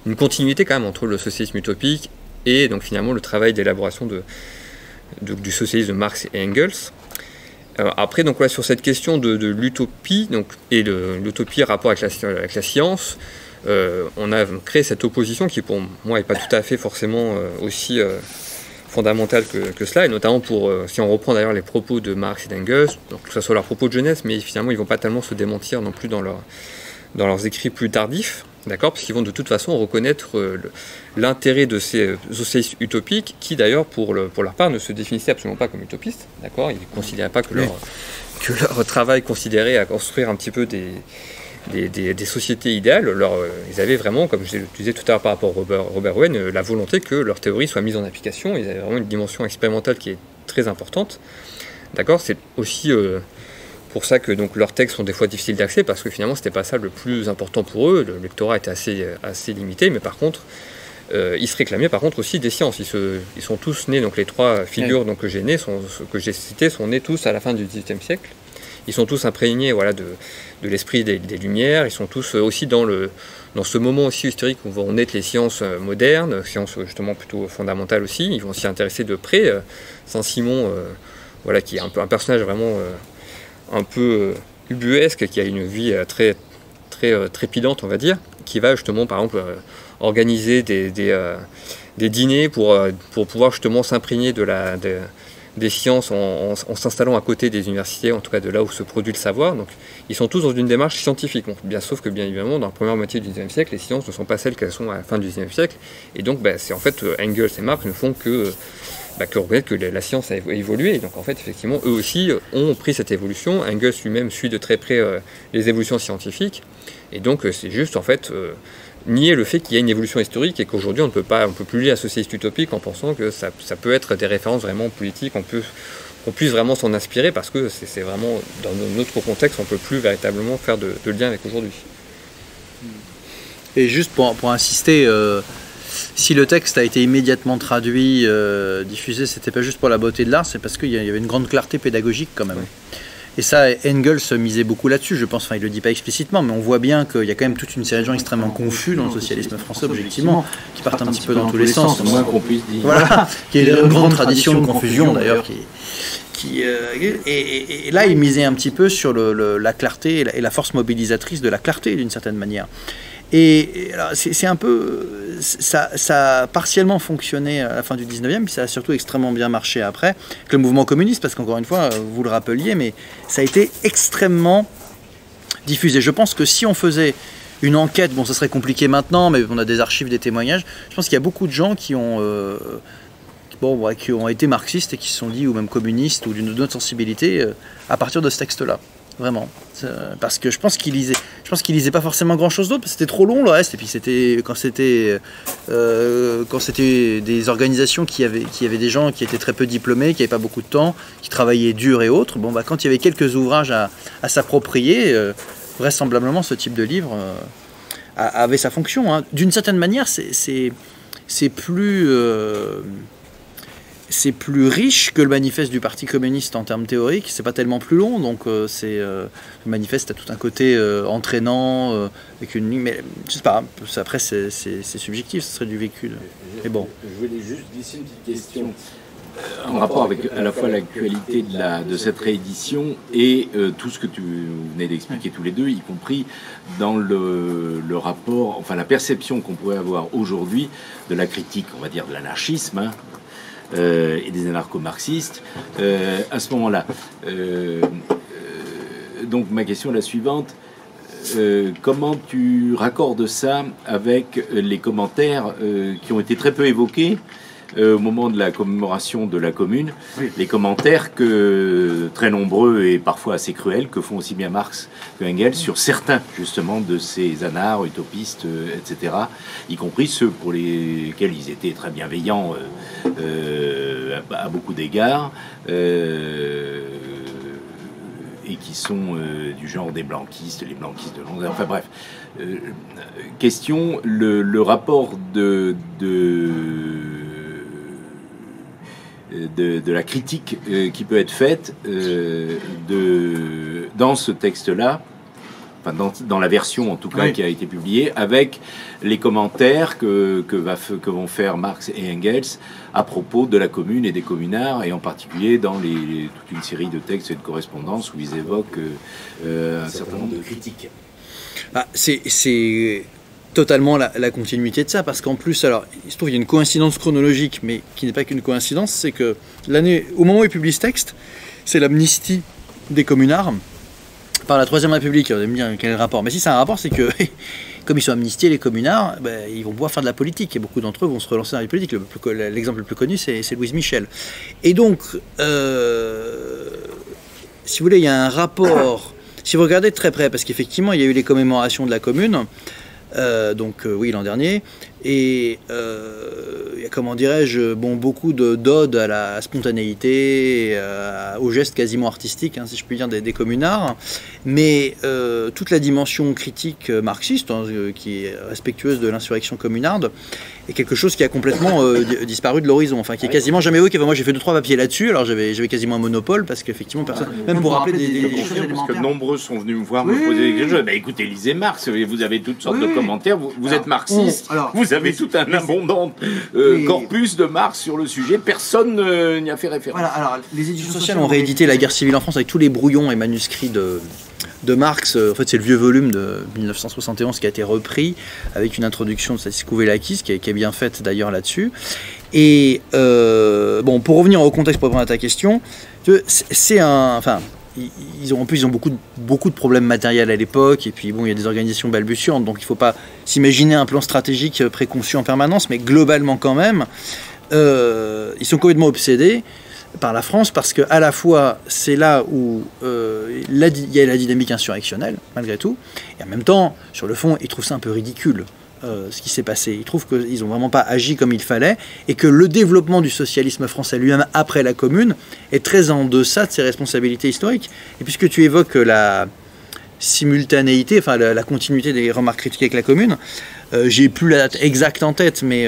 une continuité quand même entre le socialisme utopique et donc finalement le travail d'élaboration du socialisme de Marx et Engels. Après, donc, sur cette question de l'utopie et de l'utopie rapport avec la science, on a créé cette opposition qui pour moi n'est pas tout à fait forcément aussi fondamentale que cela, et notamment si on reprend d'ailleurs les propos de Marx et d'Engels, donc que ce soit leurs propos de jeunesse, mais finalement ils ne vont pas tellement se démentir non plus dans leurs écrits plus tardifs, d'accord, parce qu'ils vont de toute façon reconnaître l'intérêt de ces socialistes utopiques qui d'ailleurs pour leur part ne se définissaient absolument pas comme utopistes, d'accord, ils ne considéraient pas que leur travail considérait à construire un petit peu des sociétés idéales. Ils avaient vraiment, comme je le disais tout à l'heure par rapport à Robert Owen, la volonté que leur théorie soit mise en application. Ils avaient vraiment une dimension expérimentale qui est très importante. D'accord, c'est aussi pour ça que donc, leurs textes sont des fois difficiles d'accès, parce que finalement, c'était pas ça le plus important pour eux. Le lectorat était assez limité, mais par contre, ils se réclamaient par contre aussi des sciences. Ils sont tous nés, donc les trois figures donc, que j'ai citées sont nés tous à la fin du XVIIIe siècle. Ils sont tous imprégnés de l'esprit des Lumières. Ils sont tous aussi dans ce moment aussi historique où vont naître les sciences modernes, sciences justement plutôt fondamentales aussi. Ils vont s'y intéresser de près. Saint-Simon, qui est un personnage vraiment un peu ubuesque, qui a une vie très, très trépidante, on va dire, qui va justement, par exemple, organiser des dîners pour pouvoir justement s'imprégner des sciences en s'installant à côté des universités, en tout cas de là où se produit le savoir. Donc ils sont tous dans une démarche scientifique. Donc, sauf que bien évidemment, dans la première moitié du XIXe siècle, les sciences ne sont pas celles qu'elles sont à la fin du XIXe siècle. Et donc c'est en fait Engels et Marx ne font que reconnaître que la science a évolué. Et donc en fait, effectivement, eux aussi ont pris cette évolution. Engels lui-même suit de très près les évolutions scientifiques. Et donc c'est juste en fait nier le fait qu'il y a une évolution historique et qu'aujourd'hui on ne peut plus lire la socialiste utopique en pensant que ça peut être des références vraiment politiques, qu'on puisse vraiment s'en inspirer, parce que c'est vraiment, dans notre contexte, on ne peut plus véritablement faire de lien avec aujourd'hui. Et juste pour insister, si le texte a été immédiatement traduit, diffusé, c'était pas juste pour la beauté de l'art, c'est parce qu'il y avait une grande clarté pédagogique quand même. Ouais. Et ça, Engels misait beaucoup là-dessus, je pense. Enfin, il ne le dit pas explicitement, mais on voit bien qu'il y a quand même toute une série de gens extrêmement confus dans le socialisme français, objectivement, qui partent un petit peu dans tous les sens. C'est moins qu'on puisse dire. Voilà, qui est une grande tradition de confusion, d'ailleurs, et là, il misait un petit peu sur la clarté et la force mobilisatrice de la clarté, d'une certaine manière. Et c'est un peu... Ça a partiellement fonctionné à la fin du 19e, puis ça a surtout extrêmement bien marché après, avec le mouvement communiste, parce qu'encore une fois, vous le rappeliez, mais ça a été extrêmement diffusé. Je pense que si on faisait une enquête, bon, ça serait compliqué maintenant, mais on a des archives, des témoignages, je pense qu'il y a beaucoup de gens qui ont été marxistes et qui se sont dit, ou même communistes, ou d'une autre sensibilité, à partir de ce texte-là. Vraiment, parce que je pense qu'il lisait pas forcément grand chose d'autre, parce que c'était trop long le reste, et puis quand c'était des organisations qui avaient des gens qui étaient très peu diplômés, qui n'avaient pas beaucoup de temps, qui travaillaient dur et autres, quand il y avait quelques ouvrages à s'approprier, vraisemblablement ce type de livre avait sa fonction, hein. D'une certaine manière, c'est plus riche que le manifeste du Parti communiste en termes théoriques, c'est pas tellement plus long, donc le manifeste a tout un côté entraînant, avec une ligne, mais je sais pas, après c'est subjectif, ce serait du vécu. Mais bon. Je voulais juste glisser une petite question en rapport avec à la fois l'actualité de cette réédition et tout ce que tu venais d'expliquer tous les deux, y compris dans le rapport, enfin la perception qu'on pourrait avoir aujourd'hui de la critique, on va dire, de l'anarchisme, hein, et des anarcho-marxistes à ce moment-là. Donc ma question est la suivante. Comment tu raccordes ça avec les commentaires qui ont été très peu évoqués au moment de la commémoration de la Commune, oui. Les commentaires très nombreux et parfois assez cruels que font aussi bien Marx que Engels sur certains justement de ces anards, utopistes, etc., y compris ceux pour lesquels ils étaient très bienveillants à beaucoup d'égards, et qui sont du genre des blanquistes, les blanquistes de Londres, enfin bref. Question, le rapport de la critique qui peut être faite dans ce texte-là dans la version en tout cas qui a été publiée, avec les commentaires que vont faire Marx et Engels à propos de la commune et des communards, et en particulier dans toute une série de textes et de correspondances où ils évoquent un certain nombre de critiques. C'est totalement la continuité de ça, parce qu'en plus, alors, il se trouve qu'il y a une coïncidence chronologique, mais qui n'est pas qu'une coïncidence, c'est que au moment où il publie ce texte, c'est l'amnistie des communards par la Troisième République. Vous allez me dire quel est le rapport. Mais si c'est un rapport, c'est que comme ils sont amnistiés, les communards, ils vont pouvoir faire de la politique, et beaucoup d'entre eux vont se relancer dans la politique. L'exemple le plus connu, c'est Louise Michel. Et donc, si vous voulez, il y a un rapport, si vous regardez de très près, parce qu'effectivement, il y a eu les commémorations de la commune, oui, l'an dernier, et il y a, comment dirais-je, beaucoup d'odes à la spontanéité, aux gestes quasiment artistiques, si je puis dire, des communards, mais toute la dimension critique marxiste, qui est respectueuse de l'insurrection communarde, est quelque chose qui a complètement disparu de l'horizon, enfin qui est quasiment jamais évoqué. Moi j'ai fait 2-3 papiers là-dessus, alors j'avais quasiment un monopole, parce qu'effectivement personne, même pour rappeler des choses élémentaires. Parce que nombreux sont venus me voir, me poser des questions. Écoutez, lisez Marx, vous avez toutes sortes de commentaires, vous êtes marxiste, vous avez tout un abondant corpus de Marx sur le sujet, personne n'y a fait référence. Voilà, alors les éditions sociales ont réédité La guerre civile en France avec tous les brouillons et manuscrits de Marx. En fait, c'est le vieux volume de 1971 qui a été repris avec une introduction de Statis Kouvelakis qui est bien faite d'ailleurs là-dessus. Et pour revenir au contexte, pour répondre à ta question, c'est un... Enfin, ils ont beaucoup de problèmes matériels à l'époque, et puis il y a des organisations balbutiantes, donc il ne faut pas s'imaginer un plan stratégique préconçu en permanence, mais globalement quand même, ils sont complètement obsédés par la France, parce que à la fois c'est là où il y a la dynamique insurrectionnelle malgré tout, et en même temps sur le fond ils trouvent ça un peu ridicule ce qui s'est passé. Ils trouvent qu'ils n'ont vraiment pas agi comme il fallait, et que le développement du socialisme français lui-même après la Commune est très en deçà de ses responsabilités historiques. Et puisque tu évoques la simultanéité, enfin la continuité des remarques critiques avec la Commune, j'ai plus la date exacte en tête, mais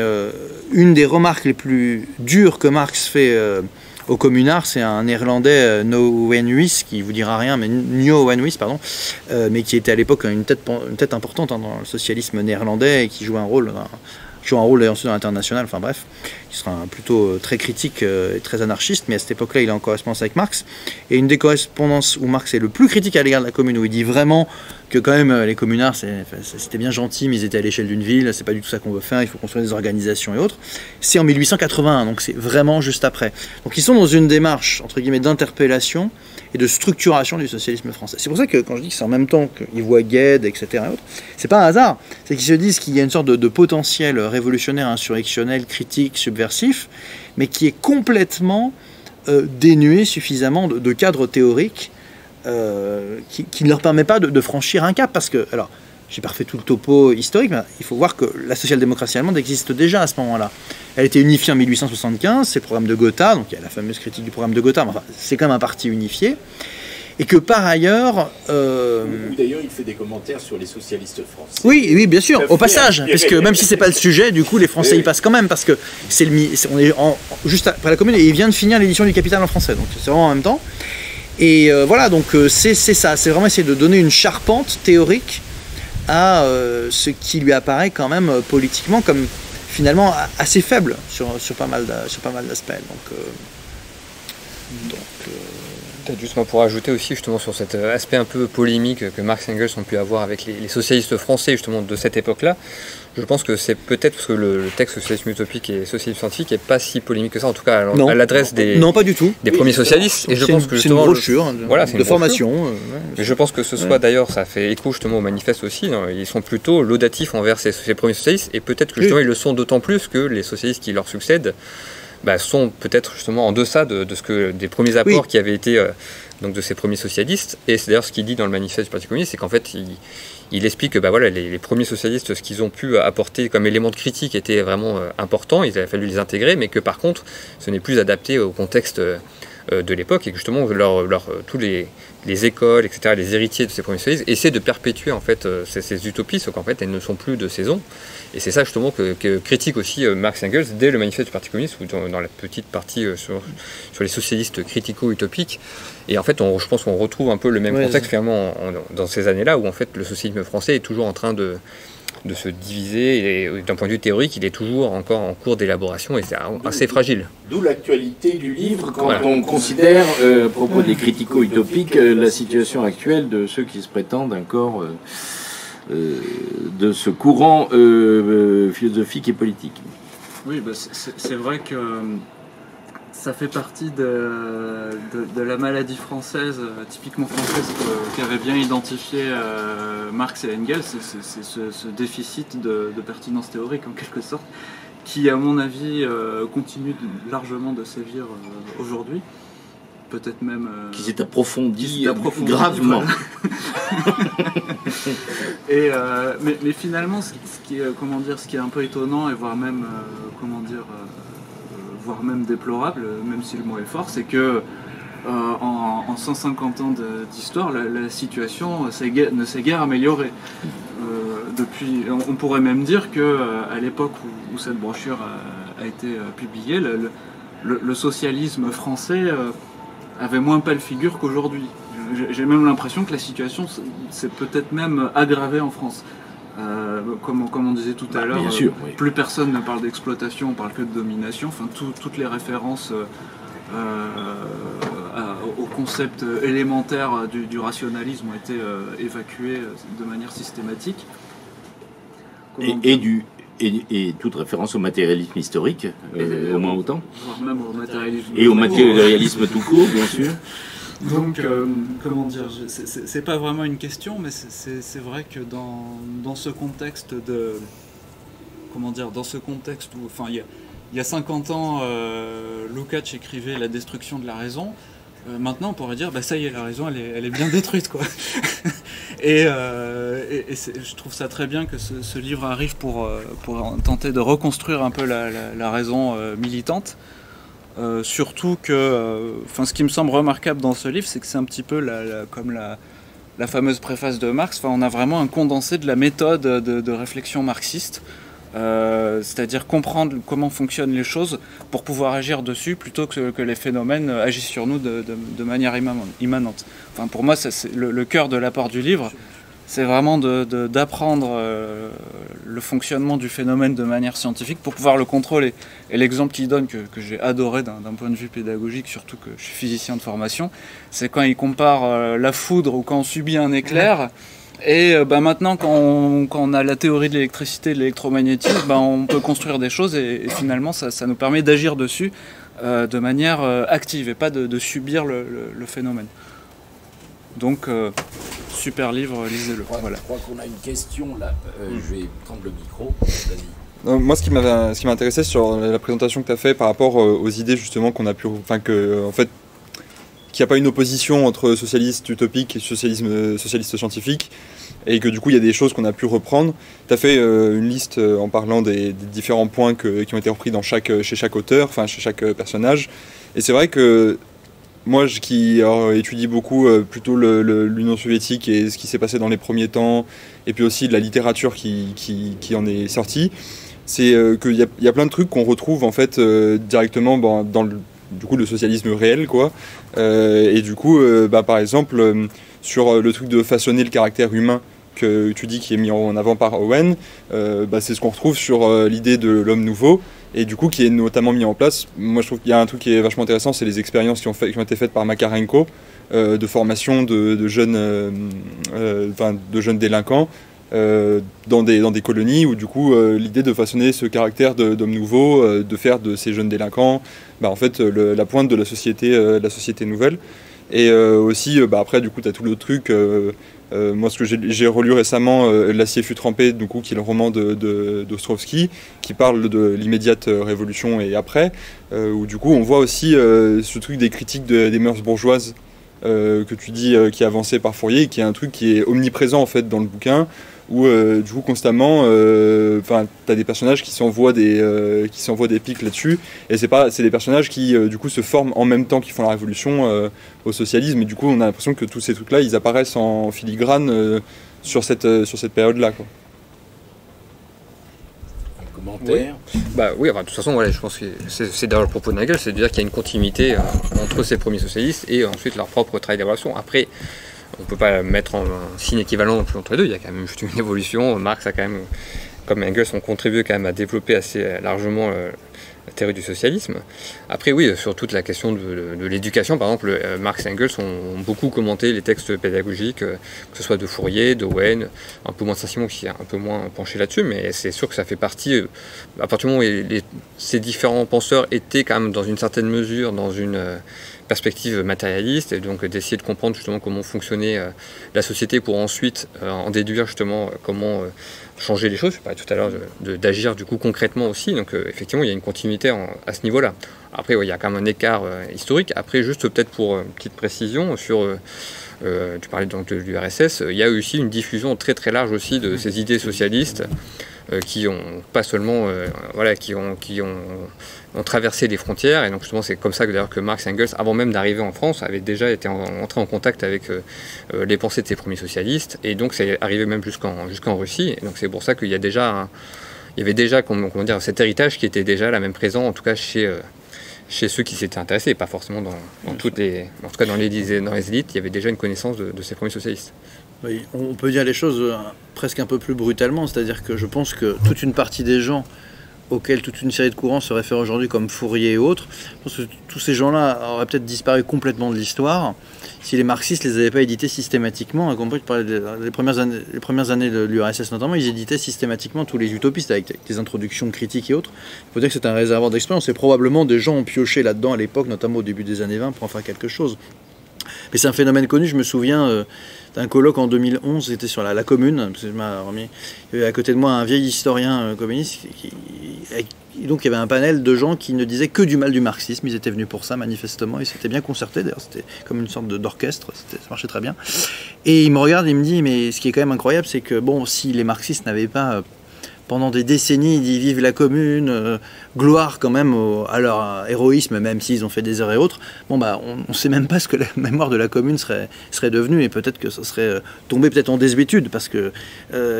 une des remarques les plus dures que Marx fait aux communards, c'est un néerlandais, No Wenhuis, qui vous dira rien, mais Nio Wenhuis, pardon, mais qui était à l'époque une tête importante dans le socialisme néerlandais, et qui joue un rôle ensuite dans l'international, enfin bref, qui sera plutôt très critique et très anarchiste, mais à cette époque-là, il est en correspondance avec Marx. Et une des correspondances où Marx est le plus critique à l'égard de la Commune, où il dit vraiment que quand même les communards, c'était bien gentil, mais ils étaient à l'échelle d'une ville, c'est pas du tout ça qu'on veut faire, il faut construire des organisations et autres. C'est en 1881, donc c'est vraiment juste après. Donc ils sont dans une démarche, entre guillemets, d'interpellation et de structuration du socialisme français. C'est pour ça que quand je dis que c'est en même temps qu'ils voient Gued, etc., c'est pas un hasard. C'est qu'ils se disent qu'il y a une sorte de potentiel révolutionnaire, insurrectionnel, critique, subversif, mais qui est complètement dénué suffisamment de cadre théorique qui ne leur permet pas de franchir un cap. Parce que, alors, j'ai pas refait tout le topo historique, mais il faut voir que la social-démocratie allemande existe déjà à ce moment-là. Elle a été unifiée en 1875, c'est le programme de Gotha, donc il y a la fameuse critique du programme de Gotha, mais enfin, c'est quand même un parti unifié. Et que par ailleurs... D'ailleurs, il fait des commentaires sur les socialistes français. Oui, bien sûr, au passage, parce que même si c'est pas le sujet, du coup, les Français y passent quand même, parce que on est juste après la Commune, et il vient de finir l'édition du Capital en français, donc c'est vraiment en même temps. Et voilà, donc c'est ça, c'est vraiment essayer de donner une charpente théorique à ce qui lui apparaît quand même politiquement comme finalement assez faible sur pas mal d'aspects. Peut-être justement pour ajouter aussi justement sur cet aspect un peu polémique que Marx et Engels ont pu avoir avec les socialistes français justement de cette époque-là, je pense que c'est peut-être parce que le texte Socialisme utopique et Socialisme scientifique n'est pas si polémique que ça, en tout cas à l'adresse des premiers socialistes. Et je pense que c'est une brochure de formation. Et je pense que ce soit d'ailleurs, ça fait écho justement au manifeste aussi, ils sont plutôt laudatifs envers ces premiers socialistes, et peut-être que justement ils le sont d'autant plus que les socialistes qui leur succèdent sont peut-être justement en deçà des premiers apports qui avaient été donc de ces premiers socialistes. Et c'est d'ailleurs ce qu'il dit dans le manifeste du Parti communiste, c'est qu'en fait il explique que les premiers socialistes, ce qu'ils ont pu apporter comme élément de critique était vraiment important, il a fallu les intégrer, mais que par contre ce n'est plus adapté au contexte de l'époque, et que justement tous les les écoles, etc., les héritiers de ces premiers socialistes, essaient de perpétuer en fait ces utopies, sauf qu'en fait elles ne sont plus de saison. Et c'est ça justement que critique aussi Marx et Engels dès le manifeste du Parti communiste, ou dans la petite partie sur les socialistes critico-utopiques. Et en fait, je pense qu'on retrouve un peu le même contexte finalement dans ces années-là, où en fait le socialisme français est toujours en train de se diviser, et d'un point de vue théorique, il est toujours encore en cours d'élaboration, et c'est assez fragile. D'où l'actualité du livre, quand on considère, à propos des critico-utopiques, la situation actuelle de ceux qui se prétendent encore de ce courant philosophique et politique. Oui, bah c'est vrai que ça fait partie de la maladie française, typiquement française, qu'avaient bien identifié Marx et Engels, c'est ce déficit de pertinence théorique en quelque sorte, qui à mon avis continue largement de sévir aujourd'hui. Peut-être même... qui s'est approfondi gravement. Et, mais finalement, ce qui est un peu étonnant, et voire même, voire même déplorable, même si le mot est fort, c'est que en 150 ans d'histoire, la situation ne s'est guère améliorée. Depuis, on pourrait même dire qu'à l'époque où cette brochure a été publiée, le socialisme français avait moins pâle figure qu'aujourd'hui. J'ai même l'impression que la situation s'est peut-être même aggravée en France. Comme on disait tout à l'heure, plus personne ne parle d'exploitation, on parle que de domination. Enfin, toutes les références au concept élémentaire du rationalisme ont été évacuées de manière systématique. Et toute référence au matérialisme historique, au moins autant. Voire même au matérialisme. Et au matérialisme tout court, bien sûr. Donc, comment dire, c'est pas vraiment une question, mais c'est vrai que dans ce contexte où, enfin, il y a 50 ans, Lukács écrivait La destruction de la raison. Maintenant, on pourrait dire, bah ça y est, la raison, elle est bien détruite, quoi. et je trouve ça très bien que ce livre arrive pour tenter de reconstruire un peu la raison militante. Surtout que, ce qui me semble remarquable dans ce livre, c'est que c'est un petit peu comme la fameuse préface de Marx. On a vraiment un condensé de la méthode de réflexion marxiste. C'est-à-dire comprendre comment fonctionnent les choses pour pouvoir agir dessus plutôt que les phénomènes agissent sur nous de manière immanente. Enfin, pour moi, c'est le cœur de l'apport du livre, c'est vraiment d'apprendre le fonctionnement du phénomène de manière scientifique pour pouvoir le contrôler. Et l'exemple qu'il donne, que j'ai adoré d'un point de vue pédagogique, surtout que je suis physicien de formation, c'est quand il compare la foudre ou quand on subit un éclair. Et maintenant, quand on a la théorie de l'électricité et de l'électromagnétisme, on peut construire des choses et finalement ça nous permet d'agir dessus de manière active et pas de subir le phénomène. Donc, super livre, lisez-le. Voilà. Je crois qu'on a une question là. Je vais prendre le micro. Moi, ce qui m'a intéressé sur la présentation que tu as fait par rapport aux idées justement qu'on a pu... Enfin, en fait, qu'il n'y a pas une opposition entre socialiste utopique et socialiste scientifique, et que du coup il y a des choses qu'on a pu reprendre. Tu as fait une liste en parlant des différents points qui ont été repris chez chaque auteur, enfin chez chaque personnage. Et c'est vrai que moi qui étudie beaucoup plutôt l'Union soviétique et ce qui s'est passé dans les premiers temps, et puis aussi de la littérature qui en est sortie, c'est qu'il y a plein de trucs qu'on retrouve en fait directement dans le socialisme réel, quoi. Et du coup, par exemple, sur le truc de façonner le caractère humain que tu dis qui est mis en avant par Owen, c'est ce qu'on retrouve sur l'idée de l'homme nouveau, et du coup qui est notamment mis en place. Moi je trouve qu'il y a un truc qui est vachement intéressant, c'est les expériences qui ont été faites par Makarenko de formation de jeunes délinquants dans des colonies, où du coup l'idée de façonner ce caractère d'homme nouveau, de faire de ces jeunes délinquants en fait la pointe de la société nouvelle. Et aussi après du coup tu as tout le truc, moi ce que j'ai relu récemment, L'acier fut trempé, du coup, qui est le roman d'Ostrovsky, qui parle de l'immédiate révolution et après, où du coup on voit aussi ce truc des critiques des mœurs bourgeoises que tu dis qui est avancé par Fourier, qui est un truc qui est omniprésent en fait dans le bouquin, où du coup constamment, t'as des personnages qui s'envoient des pics là-dessus, et c'est des personnages qui du coup se forment en même temps qu'ils font la révolution au socialisme, et du coup on a l'impression que tous ces trucs-là ils apparaissent en filigrane sur cette période-là, quoi. Commentaire. Oui, de toute façon, voilà, je pense que c'est d'ailleurs le propos de Nagel, c'est de dire qu'il y a une continuité entre ces premiers socialistes et ensuite leur propre travail d'évaluation. Après, on ne peut pas mettre en un signe équivalent non plus entre les deux, il y a quand même juste une évolution. Marx a quand même, comme Engels, ont contribué quand même à développer assez largement la théorie du socialisme. Après, oui, sur toute la question de l'éducation, par exemple, Marx et Engels ont beaucoup commenté les textes pédagogiques, que ce soit de Fourier, de Owen, un peu moins de Saint-Simon qui est un peu moins penché là-dessus, mais c'est sûr que ça fait partie, à partir du moment où ces différents penseurs étaient quand même dans une certaine mesure dans une perspective matérialiste, et donc d'essayer de comprendre justement comment fonctionnait la société pour ensuite en déduire justement comment changer les choses. Je parlais tout à l'heure d'agir du coup concrètement aussi, donc effectivement il y a une continuité à ce niveau-là. Après il y a quand même un écart historique. Après juste peut-être pour une petite précision sur tu parlais donc de l'URSS, il y a aussi une diffusion très très large aussi de ces idées socialistes qui ont pas seulement qui ont traversé les frontières, et donc justement c'est comme ça que d'ailleurs que Marx et Engels, avant même d'arriver en France, avaient déjà été entrés en contact avec les pensées de ces premiers socialistes, et donc c'est arrivé même jusqu'en Russie, et donc c'est pour ça qu'il y a déjà il y avait déjà comment dire, cet héritage qui était déjà là même présent, en tout cas chez ceux qui s'étaient intéressés, pas forcément dans toutes les, en tout cas dans les élites, il y avait déjà une connaissance de ces premiers socialistes. Oui, on peut dire les choses presque un peu plus brutalement, c'est-à-dire que je pense que toute une partie des gens auxquels toute une série de courants se réfèrent aujourd'hui comme Fourier et autres, je pense que tous ces gens-là auraient peut-être disparu complètement de l'histoire si les marxistes ne les avaient pas édités systématiquement. Y compris, tu parlais des premières années de l'URSS notamment, ils éditaient systématiquement tous les utopistes avec des introductions critiques et autres. Il faut dire que c'est un réservoir d'expérience, et probablement des gens ont pioché là-dedans à l'époque, notamment au début des années 20, pour en faire quelque chose. Mais c'est un phénomène connu. Je me souviens d'un colloque en 2011, c'était sur la Commune. Il y avait à côté de moi un vieil historien communiste. Donc il y avait un panel de gens qui ne disaient que du mal du marxisme. Ils étaient venus pour ça, manifestement. Ils s'étaient bien concertés. D'ailleurs, c'était comme une sorte d'orchestre. Ça marchait très bien. Et il me regarde et il me dit, mais ce qui est quand même incroyable, c'est que bon, si les marxistes n'avaient pas... pendant des décennies, ils vivent la Commune, gloire quand même à leur héroïsme, même s'ils ont fait des erreurs et autres. Bon, bah, on ne sait même pas ce que la mémoire de la Commune serait devenue, et peut-être que ça serait tombé peut-être en désuétude, parce que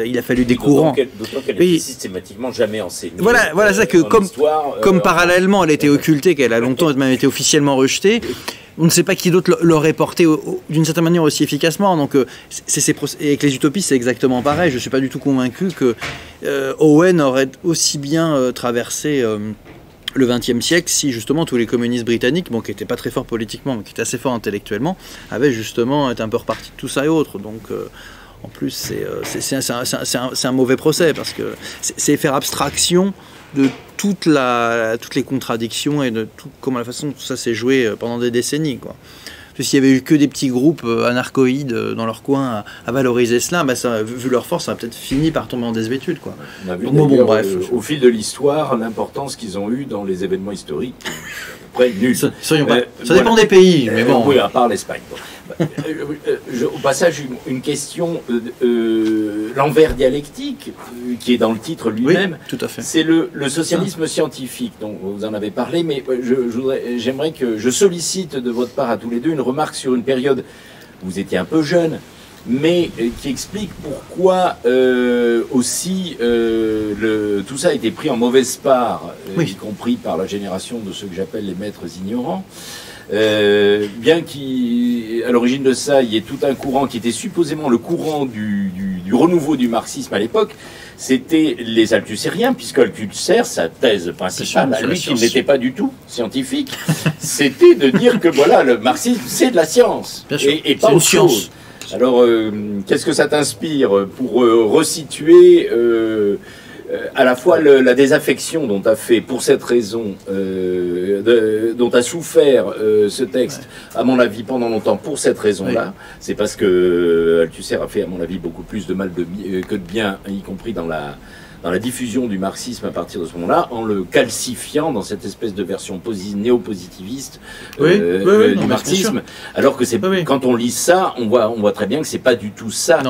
il a fallu des courants. D'autant qu'elle n'était systématiquement jamais enseignée. Voilà ça que comme parallèlement elle a été occultée, qu'elle a longtemps même été officiellement rejetée. On ne sait pas qui d'autre l'aurait porté d'une certaine manière aussi efficacement. Donc, et avec les utopistes, c'est exactement pareil. Je ne suis pas du tout convaincu que Owen aurait aussi bien traversé le XXe siècle si justement tous les communistes britanniques, bon, qui n'étaient pas très forts politiquement, mais qui étaient assez forts intellectuellement, avaient justement été un peu repartis de tout ça et autres. Donc, en plus, c'est un mauvais procès, parce que c'est faire abstraction de toutes les contradictions et de comment la façon dont tout ça s'est joué pendant des décennies, quoi. S'il y avait eu que des petits groupes anarchoïdes dans leur coin à valoriser cela, bah ça, vu leur force, ça a peut-être fini par tomber en désuétude, quoi. On a vu bref, au fil de l'histoire, l'importance qu'ils ont eue dans les événements historiques. Après, nul. Ça dépend des pays, mais bon. Oui, à part l'Espagne. Au passage, une question, l'envers dialectique, qui est dans le titre lui-même. Oui, tout à fait. C'est le socialisme scientifique, dont vous en avez parlé, mais j'aimerais que je sollicite de votre part à tous les deux une remarque sur une période où vous étiez un peu jeune, mais qui explique pourquoi aussi tout ça a été pris en mauvaise part, y compris par la génération de ceux que j'appelle les maîtres ignorants. Bien qu'à l'origine de ça, il y ait tout un courant qui était supposément le courant du renouveau du marxisme à l'époque, c'était les althusériens, puisque Althusser, sa thèse principale, à lui qui n'était pas du tout scientifique, c'était de dire que voilà, le marxisme, c'est de la science, et pas autre chose. Alors, qu'est-ce que ça t'inspire pour resituer à la fois la désaffection dont a fait, pour cette raison, dont a souffert ce texte, à mon avis, pendant longtemps, pour cette raison-là, c'est parce que Althusser a fait, à mon avis, beaucoup plus de mal que de bien, y compris dans dans la diffusion du marxisme à partir de ce moment-là, en le calcifiant dans cette espèce de version néo-positiviste du marxisme. Alors que c'est quand on lit ça, on voit très bien que c'est pas du tout ça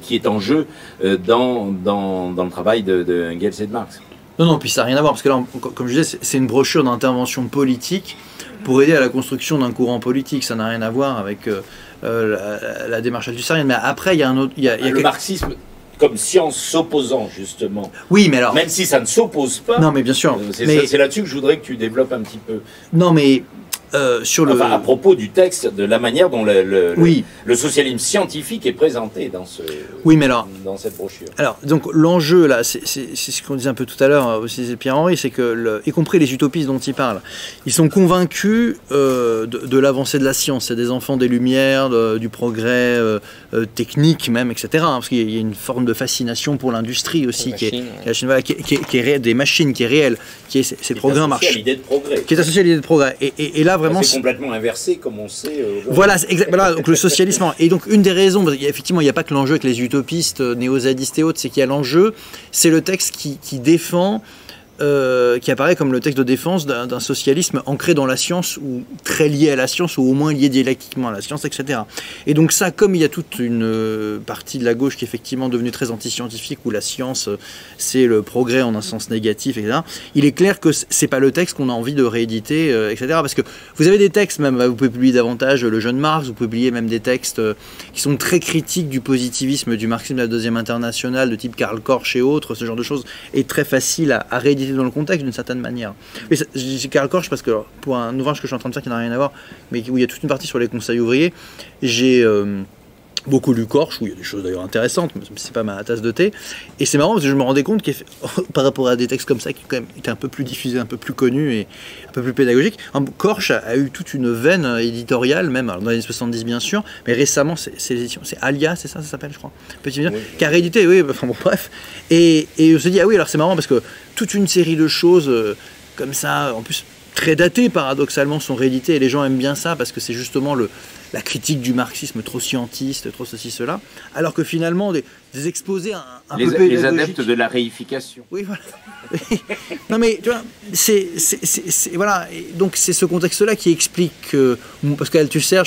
qui est en jeu dans le travail de Engels et de Marx. Non, puis ça n'a rien à voir, parce que là, comme je disais, c'est une brochure d'intervention politique pour aider à la construction d'un courant politique. Ça n'a rien à voir avec la démarche althusserrienne. Mais après, il y a un autre... le marxisme comme science s'opposant, justement. Oui, mais alors... Même si ça ne s'oppose pas. Non, mais bien sûr. C'est là-dessus que je voudrais que tu développes un petit peu. Non, mais... sur le... à propos du texte, de la manière dont le socialisme scientifique est présenté dans cette brochure. Alors, donc l'enjeu là, c'est ce qu'on disait un peu tout à l'heure aussi, c'est Pierre-Henri, c'est que, y compris les utopistes dont il parle, ils sont convaincus de l'avancée de la science. C'est des enfants des Lumières, du progrès technique même, etc. Parce qu'il y a une forme de fascination pour l'industrie aussi, qui est des machines, qui est réelle, c'est le progrès marché. Qui est associé à l'idée de progrès. Qui est associé à l'idée de progrès. Et là, vraiment, c'est complètement inversé, comme on sait. Voilà, donc le socialisme. Et donc, une des raisons, effectivement, il n'y a pas que l'enjeu avec les utopistes, néo-zadistes et autres, c'est qu'il y a l'enjeu, c'est le texte qui défend, qui apparaît comme le texte de défense d'un socialisme ancré dans la science, ou très lié à la science, ou au moins lié dialectiquement à la science, etc. Et donc ça, comme il y a toute une partie de la gauche qui est effectivement devenue très anti-scientifique, où la science, c'est le progrès en un sens négatif, etc., il est clair que c'est pas le texte qu'on a envie de rééditer, etc. Parce que vous avez des textes, même, vous pouvez publier davantage le jeune Marx, vous pouvez publier même des textes qui sont très critiques du positivisme, du marxisme de la Deuxième Internationale, de type Karl Korsch et autres, ce genre de choses, est très facile à rééditer dans le contexte d'une certaine manière. Mais je dis Karl Korsch parce que pour un ouvrage que je suis en train de faire qui n'a rien à voir, mais où il y a toute une partie sur les conseils ouvriers, j'ai beaucoup lu Korsch, où il y a des choses d'ailleurs intéressantes, mais c'est pas ma tasse de thé. Et c'est marrant parce que je me rendais compte que par rapport à des textes comme ça qui quand même étaient un peu plus diffusés, un peu plus connus et un peu plus pédagogiques, Korsch a eu toute une veine éditoriale, même alors dans les années 70 bien sûr, mais récemment c'est Alia, c'est ça s'appelle je crois, petit qui a réédité, enfin bon bref. Et on se dit ah oui alors c'est marrant parce que toute une série de choses comme ça, en plus très datées paradoxalement, sont rééditées et les gens aiment bien ça parce que c'est justement la critique du marxisme trop scientiste, trop ceci, cela, alors que finalement des exposés un peu pédagogiques. Les adeptes de la réification. Oui, voilà. Non mais tu vois, voilà, et donc c'est ce contexte-là qui explique parce qu'Althusser,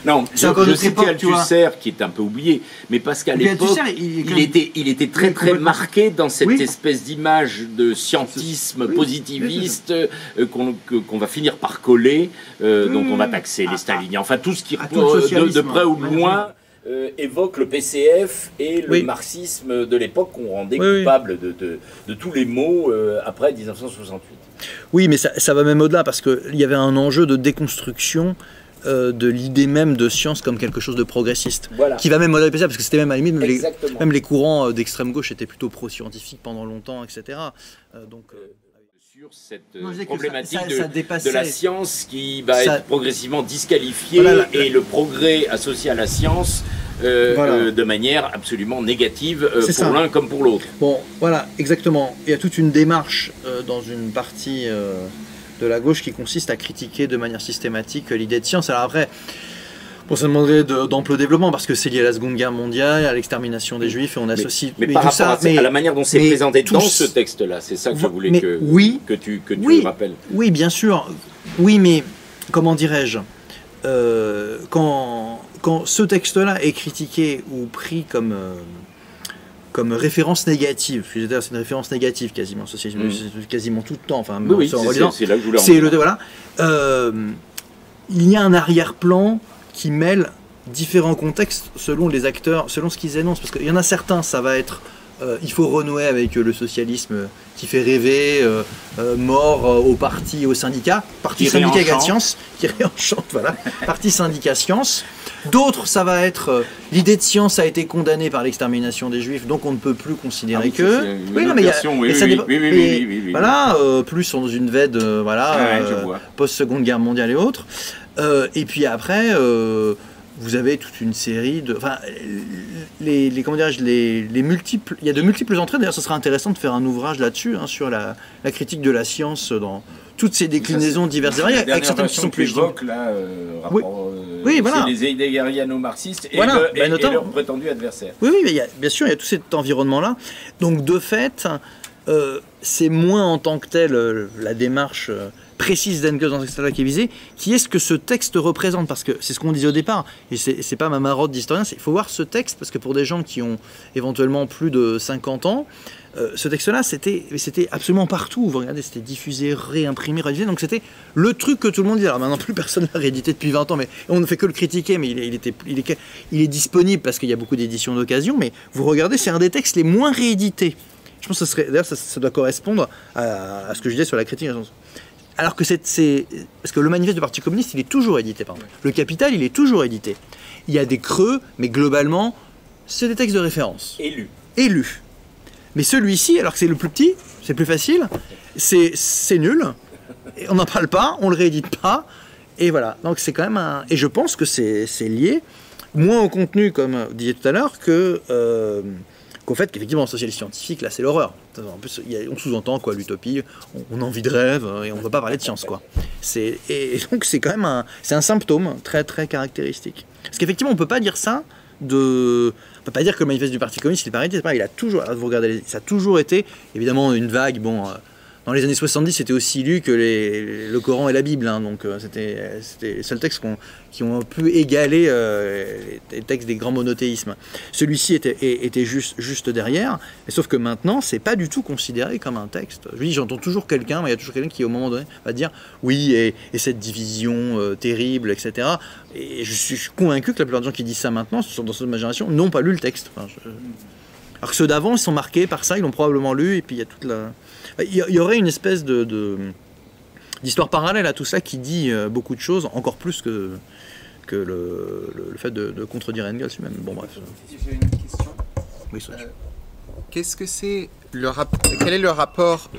non, je citais Althusser qui est un peu oublié, mais parce qu'à l'époque, il était très très marqué dans cette espèce d'image de scientisme positiviste qu'on va finir par coller, dont on va taxer les staliniens, enfin tout ce qui de près ou de loin évoque le PCF et le marxisme de l'époque qu'on rendait coupable de tous les maux après 1968. Oui, mais ça va même au-delà, parce qu'il y avait un enjeu de déconstruction de l'idée même de science comme quelque chose de progressiste, qui va même au-delà du PCF, parce que c'était même à la limite, même les courants d'extrême gauche étaient plutôt pro-scientifiques pendant longtemps, etc. Sur cette problématique de la science qui va être progressivement disqualifiée et le progrès associé à la science de manière absolument négative pour l'un comme pour l'autre. Bon, voilà, exactement. Il y a toute une démarche dans une partie de la gauche qui consiste à critiquer de manière systématique l'idée de science. Alors après, ça demanderait d'ample développement parce que c'est lié à la Seconde Guerre mondiale, à l'extermination des Juifs et on associe. Mais par rapport à la manière dont c'est présenté dans ce texte-là, c'est ça que je voulais que tu rappelles. Oui, bien sûr. Oui, mais comment dirais-je, quand ce texte-là est critiqué ou pris comme référence négative, c'est une référence négative quasiment, quasiment tout le temps. Enfin, c'est là que je voulais en venir. Voilà. Il y a un arrière-plan qui mêle différents contextes selon les acteurs, selon ce qu'ils énoncent. Parce qu'il y en a certains, ça va être il faut renouer avec le socialisme qui fait rêver, mort au parti, au syndicat, parti syndicat égale science, qui réenchante, voilà, parti syndicat science. D'autres, ça va être l'idée de science a été condamnée par l'extermination des Juifs, donc on ne peut plus considérer que. Voilà, plus dans une veine, post-seconde guerre mondiale et autres. Et puis après, vous avez toute une série de, enfin, comment dirais-je, les multiples. Il y a de multiples entrées. D'ailleurs, ce serait intéressant de faire un ouvrage là-dessus, sur la critique de la science dans toutes ces déclinaisons diverses et variées, avec certaines qui sont plus. Rapport Oui, voilà. C'est les hegeliano-marxistes et, Voilà, et notamment. leurs prétendus adversaires. Oui, oui, mais bien sûr, il y a tout cet environnement-là. Donc, de fait, c'est moins en tant que tel la démarche précise d'Engels dans ce texte-là qui est visée, qui est ce que ce texte représente. Parce que c'est ce qu'on disait au départ, et c'est pas ma marotte d'historien, il faut voir ce texte, parce que pour des gens qui ont éventuellement plus de 50 ans, ce texte-là, c'était absolument partout. Vous regardez, c'était diffusé, réimprimé, révisé. Donc c'était le truc que tout le monde dit. Alors maintenant, plus personne ne l'a réédité depuis 20 ans, mais on ne fait que le critiquer, mais il est disponible parce qu'il y a beaucoup d'éditions d'occasion. Mais vous regardez, c'est un des textes les moins réédités. Je pense que d'ailleurs, ça doit correspondre à ce que je disais sur la critique. Alors que parce que le manifeste du Parti communiste, il est toujours édité. Par exemple. Le Capital, il est toujours édité. Il y a des creux, mais globalement, c'est des textes de référence. Élus. Mais celui-ci, alors que c'est le plus petit, c'est plus facile, c'est nul. Et on n'en parle pas, on le réédite pas. Et voilà. Donc c'est quand même un. Et je pense que c'est lié, moins au contenu, comme vous disiez tout à l'heure, qu'au fait qu'effectivement, en socialisme scientifique, là, c'est l'horreur. En plus, on sous-entend quoi, l'utopie, on a envie de rêve, et on ne veut pas parler de science, quoi. Et donc, c'est quand même un symptôme très, très caractéristique. Parce qu'effectivement, on ne peut pas dire ça on ne peut pas dire que le manifeste du Parti communiste, c'est pareil, c'est pas, il a toujours, vous regardez, ça a toujours été, évidemment, une vague, dans les années 70, c'était aussi lu que le Coran et la Bible, hein, donc c'était les seuls textes qui ont pu égaler les textes des grands monothéismes. Celui-ci était juste derrière, mais sauf que maintenant, c'est pas du tout considéré comme un texte. Je dis, j'entends toujours quelqu'un, mais il y a toujours quelqu'un qui, au moment donné, va dire oui, et cette division terrible, etc. Et je suis convaincu que la plupart des gens qui disent ça maintenant, dans cette génération, n'ont pas lu le texte. Enfin, alors que ceux d'avant, ils sont marqués par ça, ils l'ont probablement lu, et puis il y a toute la... Il y aurait une espèce d'histoire parallèle à tout ça qui dit beaucoup de choses, encore plus que le fait de contredire Engels lui-même. Bon, bref. J'ai une question. Oui, qu'est-ce que c'est quel est le rapport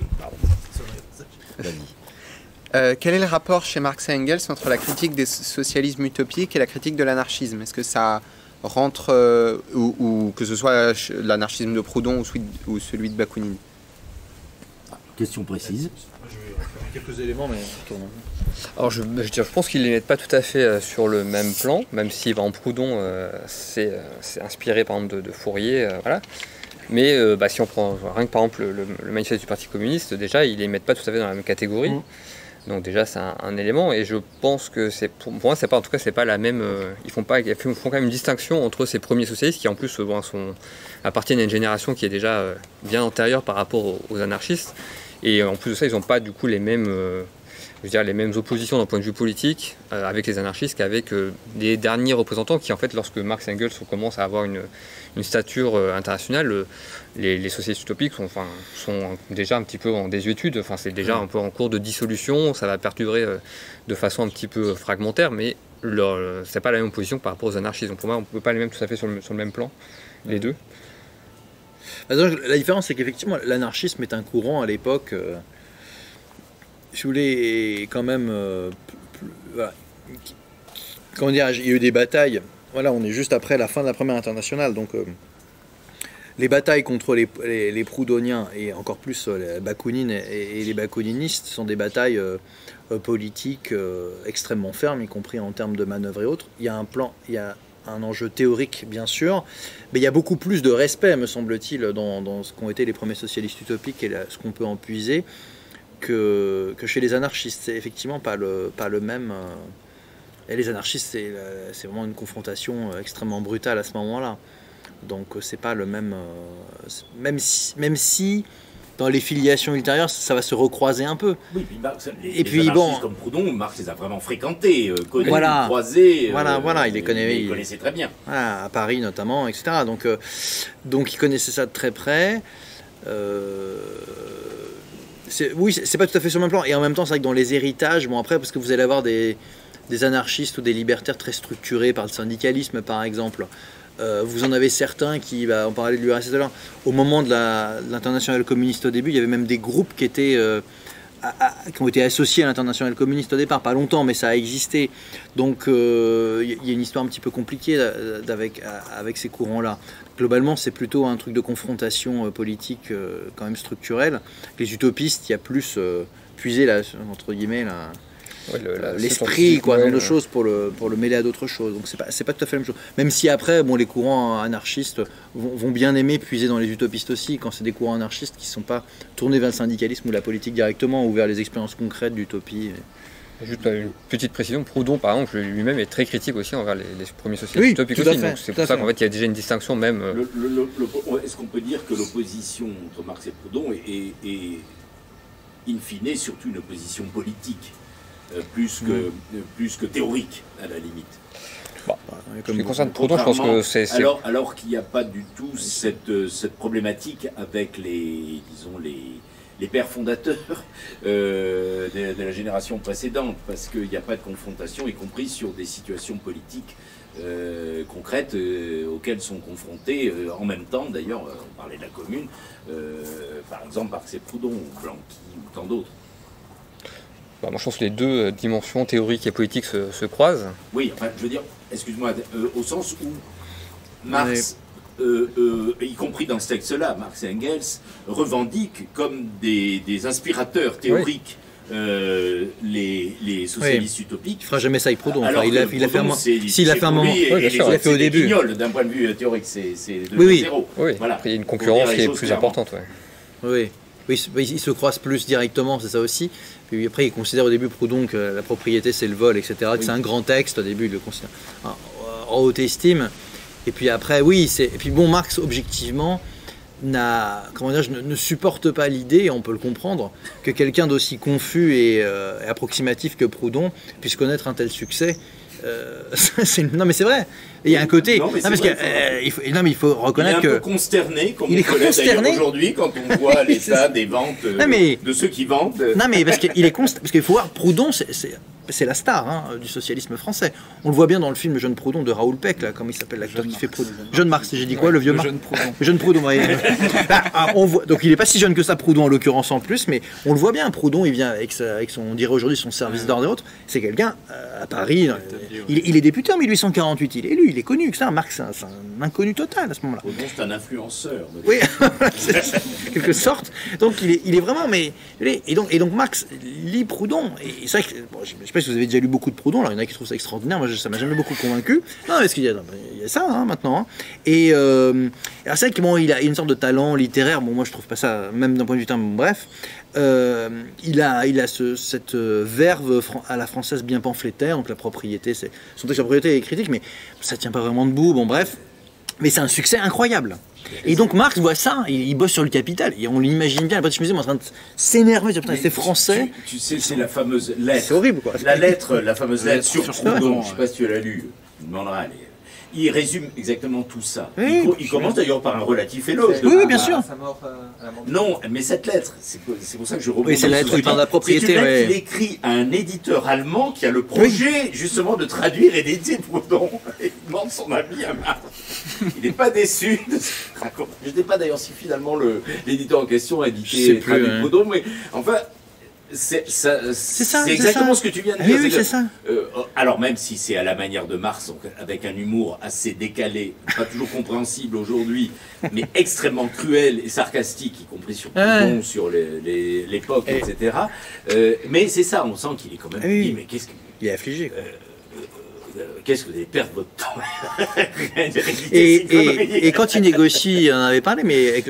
quel est le rapport chez Marx et Engels entre la critique des socialismes utopiques et la critique de l'anarchisme? Est-ce que ça rentre, ou que ce soit l'anarchisme de Proudhon ou celui de Bakounine? Question précise. Quelques éléments, mais... Alors je pense qu'ils ne les mettent pas tout à fait sur le même plan, même si en Proudhon c'est inspiré par exemple de Fourier, voilà. Mais si on prend rien que par exemple le manifeste du Parti communiste, déjà ils ne les mettent pas tout à fait dans la même catégorie. Donc déjà c'est un élément, et je pense que pour moi c'est pas, en tout cas c'est pas la même. Ils font quand même une distinction entre ces premiers socialistes qui en plus appartiennent à une génération qui est déjà bien antérieure par rapport aux anarchistes, et en plus de ça ils n'ont pas du coup les mêmes les mêmes oppositions d'un point de vue politique avec les anarchistes qu'avec les derniers représentants qui, en fait, lorsque Marx et Engels commencent à avoir une stature internationale, les socialistes utopiques sont déjà un petit peu en désuétude, c'est déjà un peu en cours de dissolution, ça va perdurer de façon un petit peu fragmentaire, mais c'est pas la même position par rapport aux anarchistes. Donc pour moi, on ne peut pas les mettre tout à fait sur le même plan, les deux. La différence, c'est qu'effectivement, l'anarchisme est un courant à l'époque... si vous voulez, quand même, voilà. Comment dire, il y a eu des batailles. Voilà, on est juste après la fin de la Première Internationale, donc les batailles contre les proudhoniens et encore plus les Bakounine et les bakouninistes sont des batailles politiques extrêmement fermes, y compris en termes de manœuvres et autres. Il y a un plan, il y a un enjeu théorique, bien sûr, mais il y a beaucoup plus de respect, me semble-t-il, dans ce qu'ont été les premiers socialistes utopiques et ce qu'on peut en puiser. Que chez les anarchistes, c'est effectivement pas le même. Et les anarchistes, c'est vraiment une confrontation extrêmement brutale à ce moment-là. Donc c'est pas le même. Même si dans les filiations ultérieures, ça va se recroiser un peu. Oui, puis Marx, les anarchistes comme Proudhon, Marx les a vraiment fréquentés, connus, voilà. Croisés. Voilà, il les connaissait très bien. Voilà, à Paris notamment, etc. Donc il connaissait ça de très près. Oui, c'est pas tout à fait sur le même plan. Et en même temps, c'est vrai que dans les héritages, bon après, parce que vous allez avoir des anarchistes ou des libertaires très structurés par le syndicalisme, par exemple. Vous en avez certains qui, on parlait de l'URSS tout à l'heure, au moment de l'internationale communiste au début, il y avait même des groupes qui ont été associés à l'internationale communiste au départ, pas longtemps, mais ça a existé. Donc il y a une histoire un petit peu compliquée avec ces courants-là. Globalement, c'est plutôt un truc de confrontation politique quand même structurelle. Les utopistes, il y a plus puisé, là, entre guillemets, l'esprit, quoi, ouais, dans de choses pour le mêler à d'autres choses. Donc c'est pas tout à fait la même chose. Même si après, bon, les courants anarchistes vont bien aimer puiser dans les utopistes aussi, quand c'est des courants anarchistes qui ne sont pas tournés vers le syndicalisme ou la politique directement, ou vers les expériences concrètes d'utopie. Juste une petite précision, Proudhon par exemple lui-même est très critique aussi envers les premiers socialistes utopiques tout à aussi, fait, donc c'est pour ça qu'en fait il y a déjà une distinction même. Est-ce qu'on peut dire que l'opposition entre Marx et Proudhon est in fine surtout une opposition politique, plus que théorique à la limite? Ce qui concerne Proudhon, je pense que c'est... Alors qu'il n'y a pas du tout cette problématique avec les pères fondateurs de la génération précédente, parce qu'il n'y a pas de confrontation, y compris sur des situations politiques concrètes auxquelles sont confrontés en même temps. D'ailleurs, on parlait de la Commune, par exemple Marx et Proudhon, ou Blanqui, ou tant d'autres. Moi, je pense que les deux dimensions théoriques et politiques se croisent. Oui, enfin, je veux dire, excuse-moi, au sens où Marx... y compris dans ce texte-là, Marx et Engels revendiquent comme des inspirateurs théoriques les socialistes utopiques. Il ne fera jamais ça avec Proudhon. Alors il a fait un moment. S'il a fait un moment. Il a fait au début. D'un point de vue théorique, c'est oui. 0. Oui, Voilà. Après, il y a une concurrence qui est plus importante. Oui. Ils se croisent plus directement, c'est ça aussi. Puis après, il considère au début Proudhon que la propriété c'est le vol, etc. Que c'est un grand texte. Au début, il le considère en haute estime. Et puis après, et puis bon, Marx, objectivement, ne supporte pas l'idée, et on peut le comprendre, que quelqu'un d'aussi confus et approximatif que Proudhon puisse connaître un tel succès. Non mais c'est vrai, il y a un côté. Il faut reconnaître que. Il est un peu consterné, comme il est on connaît consterné d'ailleurs aujourd'hui, quand on voit l'état des ventes de ceux qui vendent. Non mais parce qu'il faut voir, Proudhon, c'est la star du socialisme français. On le voit bien dans le film Jeune Proudhon de Raoul Peck, là, comment il s'appelle l'acteur qui fait Proudhon. Jeune Marx, j'ai dit quoi, le vieux Marx. Jeune Proudhon. On voit, donc il n'est pas si jeune que ça, Proudhon en l'occurrence en plus, mais on le voit bien. Proudhon, il vient avec son, on dirait aujourd'hui son service d'ordre et autres. C'est quelqu'un à Paris. Il est député en 1848. Il est élu, il est connu. Ça, Marx, c'est un inconnu total à ce moment-là. Proudhon, c'est un influenceur. Oui, en quelque sorte. Donc il est vraiment, et donc Marx lit Proudhon. Et c'est vrai que je ne sais pas si vous avez déjà lu beaucoup de Proudhon. Alors il y en a qui trouvent ça extraordinaire. Moi, ça m'a jamais beaucoup convaincu. Non, parce qu'il y a ça maintenant. Et alors c'est vrai qu'il a une sorte de talent littéraire. Bon, moi je trouve pas ça, même d'un point de vue terme. Bref. Il a cette verve à la française bien pamphlétaire, donc la propriété, son texte sur la propriété est critique, mais ça tient pas vraiment debout, bon bref, mais c'est un succès incroyable. Et donc Marx voit ça, il bosse sur le Capital, et on l'imagine bien, le Petit Muséum en train de s'énerver, c'est français. Tu sais, c'est la fameuse lettre. C'est horrible quoi. La fameuse lettre sur Proudhon, je sais pas si tu l'as lu, tu me demanderas, il résume exactement tout ça. Il commence d'ailleurs par un relatif éloge. Oui, bien sûr. Non, mais cette lettre, c'est pour ça que je rebondis. Oui, c'est la lettre par la propriété. C'est une lettre qu'il écrit à un éditeur allemand qui a le projet justement de traduire et d'éditer Proudhon. Il demande son avis à Marx. Il n'est pas déçu. Je ne sais pas d'ailleurs si finalement l'éditeur en question a édité et traduit Proudhon, mais enfin. C'est exactement ce que tu viens de dire. Oui, c'est ça. Alors même si c'est à la manière de Marx, avec un humour assez décalé, pas toujours compréhensible aujourd'hui, mais extrêmement cruel et sarcastique, y compris sur Proudhon, sur l'époque, etc. Mais c'est ça, on sent qu'il est quand même... Mais qu'est-ce que... Il est affligé. Qu'est-ce que vous allez perdre votre temps et quand il négocie, on en avait parlé, mais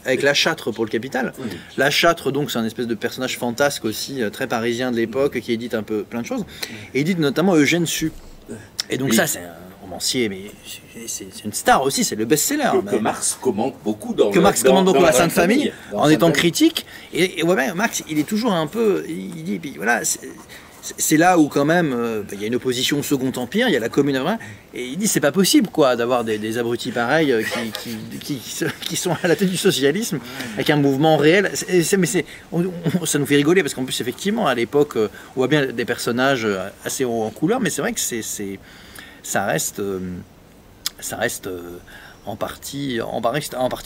avec la Châtre pour le Capital. La Châtre, donc, c'est un espèce de personnage fantasque aussi, très parisien de l'époque, qui édite un peu plein de choses. Et édite notamment Eugène Sue. Et donc ça, c'est un romancier, mais c'est une star aussi, c'est le best-seller. Que Marx commente beaucoup dans la Sainte Famille, en étant critique. Et ouais, Marx, il est toujours un peu... Il dit, puis voilà... C'est là où quand même il y a une opposition au Second Empire, il y a la Commune, et il dit c'est pas possible quoi d'avoir des abrutis pareils qui sont à la tête du socialisme avec un mouvement réel. Ça nous fait rigoler parce qu'en plus effectivement à l'époque on voit bien des personnages assez hauts en couleur, mais c'est vrai que ça reste en partie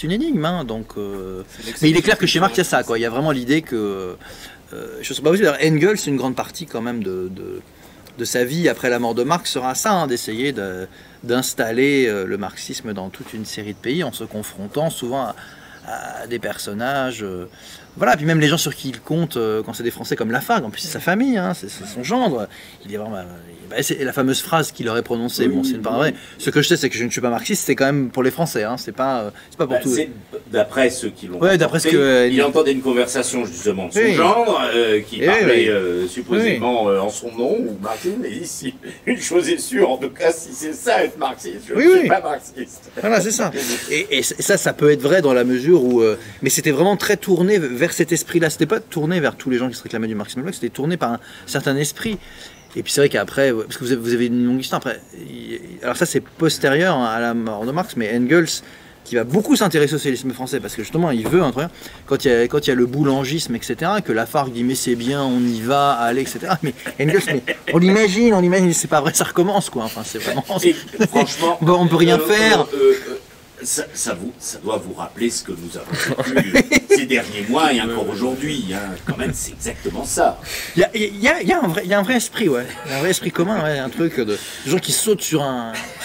une énigme. Donc, mais il est clair que chez Marx il y a ça quoi. Il y a vraiment l'idée que je sais pas possible. Engels, une grande partie quand même de sa vie après la mort de Marx sera ça, d'essayer d'installer le marxisme dans toute une série de pays en se confrontant souvent à des personnages Voilà, puis même les gens sur qui il compte, quand c'est des Français comme Lafargue, en plus c'est sa famille, hein, c'est son gendre. Il est vraiment. C'est la fameuse phrase qu'il aurait prononcée. Bon, c'est une part vraie. Ce que je sais, c'est que je ne suis pas marxiste, c'est quand même pour les Français, hein, c'est pas pour tout. D'après ceux qui l'ont d'après ce que. Il entendait une conversation justement de son gendre, qui parlait supposément en son nom, ou marxiste, mais ici, une chose est sûre, en tout cas, si c'est ça être marxiste, je ne suis pas marxiste. Voilà, c'est ça. Et ça peut être vrai dans la mesure où. Mais c'était vraiment très tourné vers cet esprit-là. C'était pas tourné vers tous les gens qui se réclamaient du marxisme, c'était tourné par un certain esprit. Et puis c'est vrai qu'après, parce que vous avez une longue histoire après. Alors ça c'est postérieur à la mort de Marx, mais Engels qui va beaucoup s'intéresser au socialisme français parce que justement il veut introduire quand il y a le boulangisme, etc., que Lafargue dit mais c'est bien, on y va, allez, etc. Mais Engels, on l'imagine, c'est pas vrai, ça recommence quoi. Enfin c'est vraiment. Et, franchement, bon, on peut rien faire. Ça doit vous rappeler ce que nous avons vécu ces derniers mois et encore aujourd'hui. Hein. Quand même, c'est exactement ça. Il y a un vrai esprit, ouais. Il y a un vrai esprit commun, ouais. Un truc de gens qui sautent sur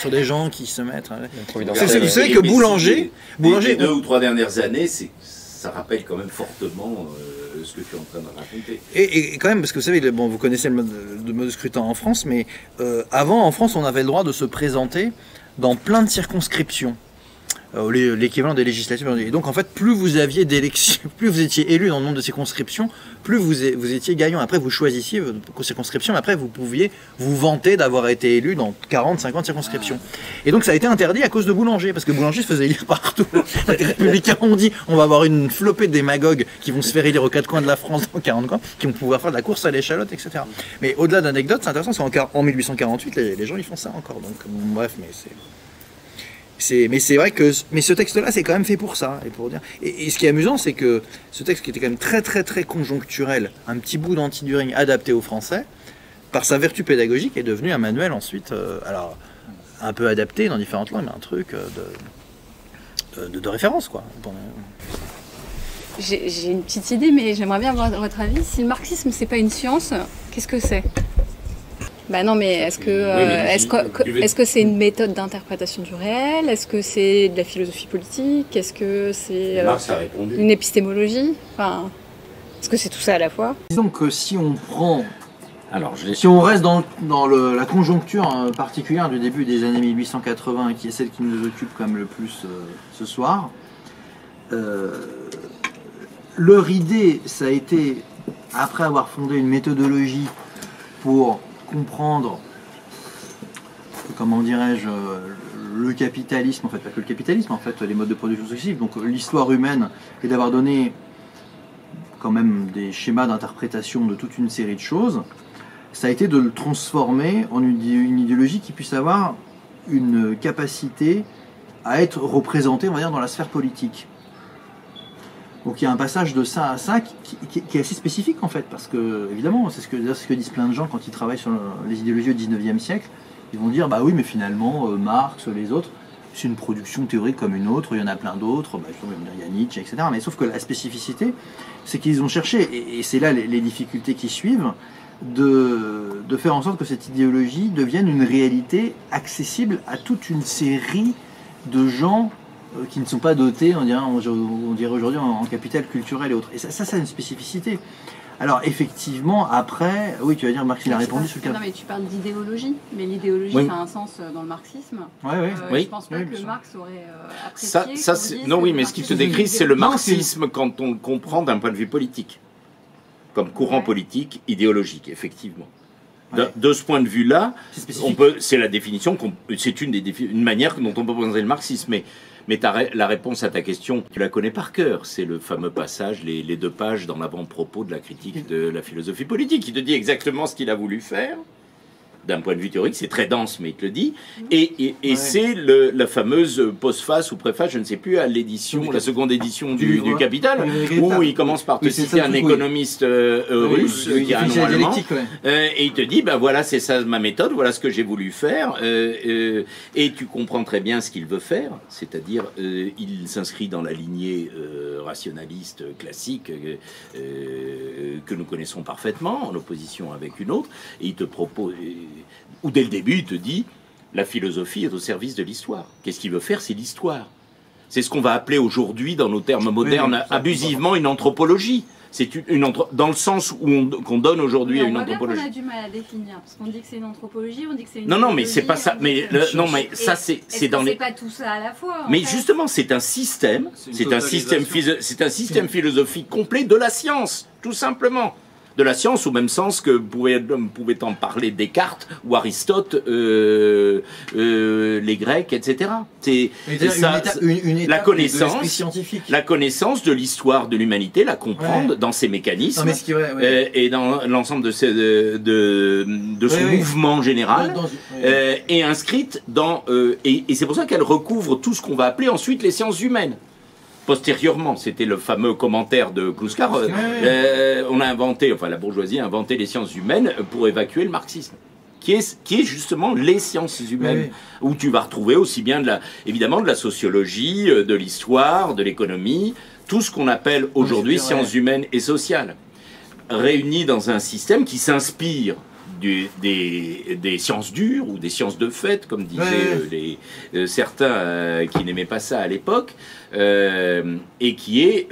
des gens qui se mettent. Ouais. Vous savez que Boulanger... Les 2 ou 3 dernières années, ça rappelle quand même fortement ce que tu es en train de raconter. Et quand même, parce que vous savez, bon, vous connaissez le mode de scrutin en France, mais avant, en France, on avait le droit de se présenter dans plein de circonscriptions. L'équivalent des législatives. Et donc en fait, plus vous aviez d'élections, plus vous étiez élu dans le nombre de circonscriptions, plus vous étiez gagnant. Après, vous choisissiez vos circonscriptions, mais après, vous pouviez vous vanter d'avoir été élu dans 40, 50 circonscriptions. Et donc ça a été interdit à cause de Boulanger, parce que Boulanger se faisait élire partout. Les Républicains ont dit, on va avoir une flopée de démagogues qui vont se faire élire aux 4 coins de la France dans 40 coins, qui vont pouvoir faire de la course à l'échalote, etc. Mais au-delà d'anecdotes, c'est intéressant, parce qu'en 1848, les gens ils font ça encore. Donc bref, mais mais c'est vrai que ce texte-là, c'est quand même fait pour ça. Et ce qui est amusant, c'est que ce texte qui était quand même très très très conjoncturel, un petit bout d'anti-Düring adapté aux Français, par sa vertu pédagogique, est devenu un manuel ensuite, alors un peu adapté dans différentes langues, mais un truc de référence, quoi. Bon. J'ai une petite idée, mais j'aimerais bien avoir votre avis. Si le marxisme, c'est pas une science, qu'est-ce que c'est ? Bah non, mais est-ce que c'est une méthode d'interprétation du réel? Est-ce que c'est de la philosophie politique? Est-ce que c'est une épistémologie? Enfin, est-ce que c'est tout ça à la fois? Disons que si on prend... Si on reste dans la conjoncture particulière du début des années 1880, qui est celle qui nous occupe quand même le plus ce soir, leur idée, ça a été, après avoir fondé une méthodologie pour comprendre, comment dirais-je, le capitalisme, en fait, pas que le capitalisme, en fait, les modes de production successifs, donc l'histoire humaine, et d'avoir donné quand même des schémas d'interprétation de toute une série de choses, ça a été de le transformer en une idéologie qui puisse avoir une capacité à être représentée, on va dire, dans la sphère politique. Donc il y a un passage de ça à ça qui est assez spécifique en fait, parce que évidemment, c'est ce que disent plein de gens quand ils travaillent sur les idéologies au 19e siècle. Ils vont dire, bah oui, mais finalement, Marx, les autres, c'est une production théorique comme une autre, il y en a plein d'autres, il y a Nietzsche, etc. Mais sauf que la spécificité, c'est qu'ils ont cherché, et c'est là les difficultés qui suivent, de faire en sorte que cette idéologie devienne une réalité accessible à toute une série de gens qui ne sont pas dotés, on dirait aujourd'hui, en capital culturel et autres. Et ça c'est une spécificité. Alors effectivement, après, oui, tu vas dire, Marx, il a répondu sur le cas. Non, mais tu parles d'idéologie, mais l'idéologie, ça a un sens dans le marxisme. Oui. Je pense pas que Marx aurait apprécié. Non, oui, mais ce qu'il te décrit, c'est le marxisme quand on le comprend d'un point de vue politique, comme courant politique, idéologique, effectivement. De ce point de vue-là, c'est la définition, c'est une manière dont on peut présenter le marxisme. Mais la réponse à ta question, tu la connais par cœur. C'est le fameux passage, les 2 pages dans l'avant-propos de la critique de la philosophie politique. Il te dit exactement ce qu'il a voulu faire. D'un point de vue théorique, c'est très dense, mais il te le dit. Et c'est la fameuse postface ou préface, je ne sais plus, à l'édition, la seconde édition du Capital, où il commence par te citer un économiste russe qui a un nom allemand, et il te dit, ben voilà, c'est ça ma méthode, voilà ce que j'ai voulu faire, et tu comprends très bien ce qu'il veut faire, c'est-à-dire, il s'inscrit dans la lignée rationaliste classique que nous connaissons parfaitement, en opposition avec une autre, et il te propose... Ou dès le début, il te dit, la philosophie est au service de l'histoire. Qu'est-ce qu'il veut faire? C'est l'histoire. C'est ce qu'on va appeler aujourd'hui, dans nos termes modernes, abusivement une anthropologie. C'est dans le sens où qu'on donne aujourd'hui à une anthropologie. On a du mal à définir, parce qu'on dit que c'est une anthropologie, on dit que c'est une non, mais c'est pas ça. Mais non, mais ça c'est dans les. C'est pas tout ça à la fois. Mais justement, c'est un système, c'est un système philosophique complet de la science, tout simplement. De la science au même sens que pouvait en parler Descartes ou Aristote, les Grecs, etc. C'est la connaissance de l'histoire de l'humanité, la comprendre dans ses mécanismes et dans l'ensemble de son mouvement général, et inscrite dans et c'est pour ça qu'elle recouvre tout ce qu'on va appeler ensuite les sciences humaines. Postérieurement, c'était le fameux commentaire de Kluskar, on a inventé, enfin la bourgeoisie a inventé les sciences humaines pour évacuer le marxisme, qui est justement les sciences humaines, où tu vas retrouver aussi bien évidemment de la sociologie, de l'histoire, de l'économie, tout ce qu'on appelle aujourd'hui sciences humaines et sociales, réunies dans un système qui s'inspire des sciences dures ou des sciences de fait, comme disaient certains qui n'aimaient pas ça à l'époque, et qui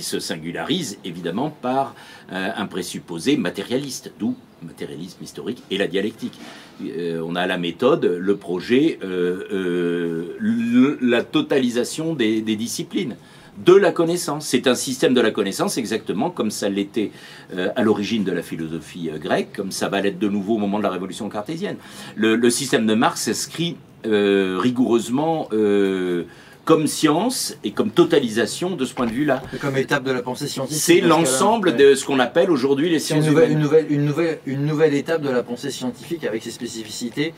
se singularise évidemment par un présupposé matérialiste, d'où matérialisme historique et la dialectique. On a la méthode, le projet, la totalisation des disciplines. De la connaissance. C'est un système de la connaissance exactement comme ça l'était à l'origine de la philosophie grecque, comme ça va l'être de nouveau au moment de la révolution cartésienne. Le système de Marx s'inscrit rigoureusement comme science et comme totalisation de ce point de vue-là. Comme étape de la pensée scientifique. C'est l'ensemble de ce qu'on appelle aujourd'hui les sciences humaines. Une nouvelle étape de la pensée scientifique avec ses spécificités,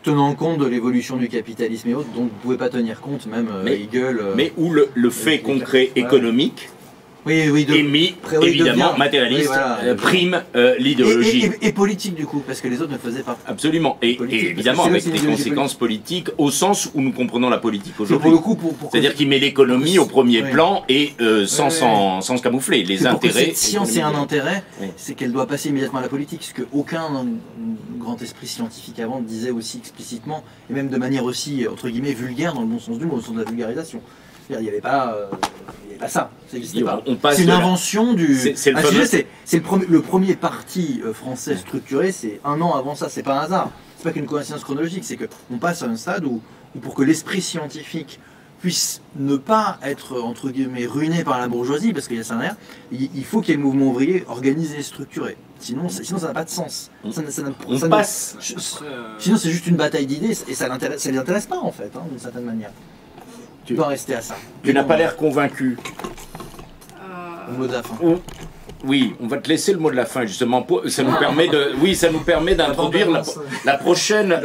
tenant compte de l'évolution du capitalisme et autres, dont vous ne pouvez pas tenir compte, même Hegel... mais où le fait concret économique est mis, évidemment, matérialiste, prime l'idéologie. Et politique, du coup, parce que les autres ne faisaient pas. Absolument, et évidemment avec des conséquences politiques, au sens où nous comprenons la politique aujourd'hui. C'est-à-dire qu'il met l'économie au premier plan, et sans se camoufler. Les intérêts... Cette science ait un intérêt, c'est qu'elle doit passer immédiatement à la politique, ce qu'aucun grand esprit scientifique avant disait aussi explicitement, et même de manière aussi, entre guillemets, vulgaire, dans le bon sens du mot, au sens de la vulgarisation. Il n'y avait pas... ça n'existait pas. C'est une invention du... C'est le premier parti français structuré, c'est un an avant ça, c'est pas un hasard. C'est pas qu'une coïncidence chronologique, c'est qu'on passe à un stade où pour que l'esprit scientifique puisse ne pas être, entre guillemets, ruiné par la bourgeoisie, parce qu'il y a ça derrière, il faut qu'il y ait le mouvement ouvrier organisé et structuré. Sinon ça n'a pas de sens. Sinon c'est juste une bataille d'idées, et ça ne les intéresse pas, en fait, d'une certaine manière. Tu dois rester à ça. Tu n'as pas l'air convaincu. Le mot de la fin. Oui, on va te laisser le mot de la fin, justement. Ça nous permet d'introduire la prochaine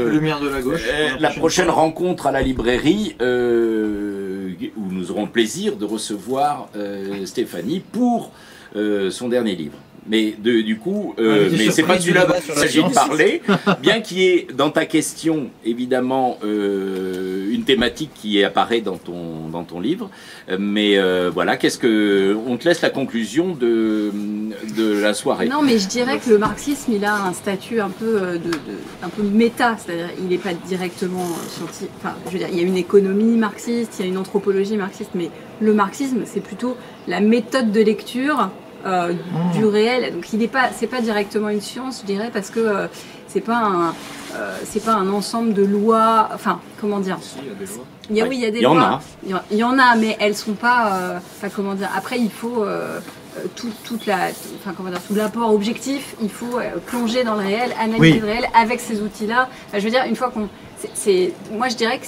lumière de la gauche. La prochaine rencontre à la librairie, où nous aurons le plaisir de recevoir Stéphanie pour son dernier livre. Mais du coup, mais c'est pas celui-là dont il s'agit de parler, bien qu'il y ait dans ta question évidemment une thématique qui apparaît dans ton livre. Mais voilà, on te laisse la conclusion de la soirée. Non, mais je dirais que le marxisme, il a un statut un peu un peu méta, c'est-à-dire il n'est pas directement scientifique. Enfin, je veux dire, il y a une économie marxiste, il y a une anthropologie marxiste, mais le marxisme, c'est plutôt la méthode de lecture. Du réel, donc c'est pas directement une science, je dirais, parce que c'est pas un ensemble de lois, enfin comment dire. Il y a des lois. Il y en a, mais elles sont pas, comment dire. Après, il faut tout l'apport objectif. Il faut plonger dans le réel, analyser le réel avec ces outils-là. Enfin, je veux dire, une fois moi je dirais que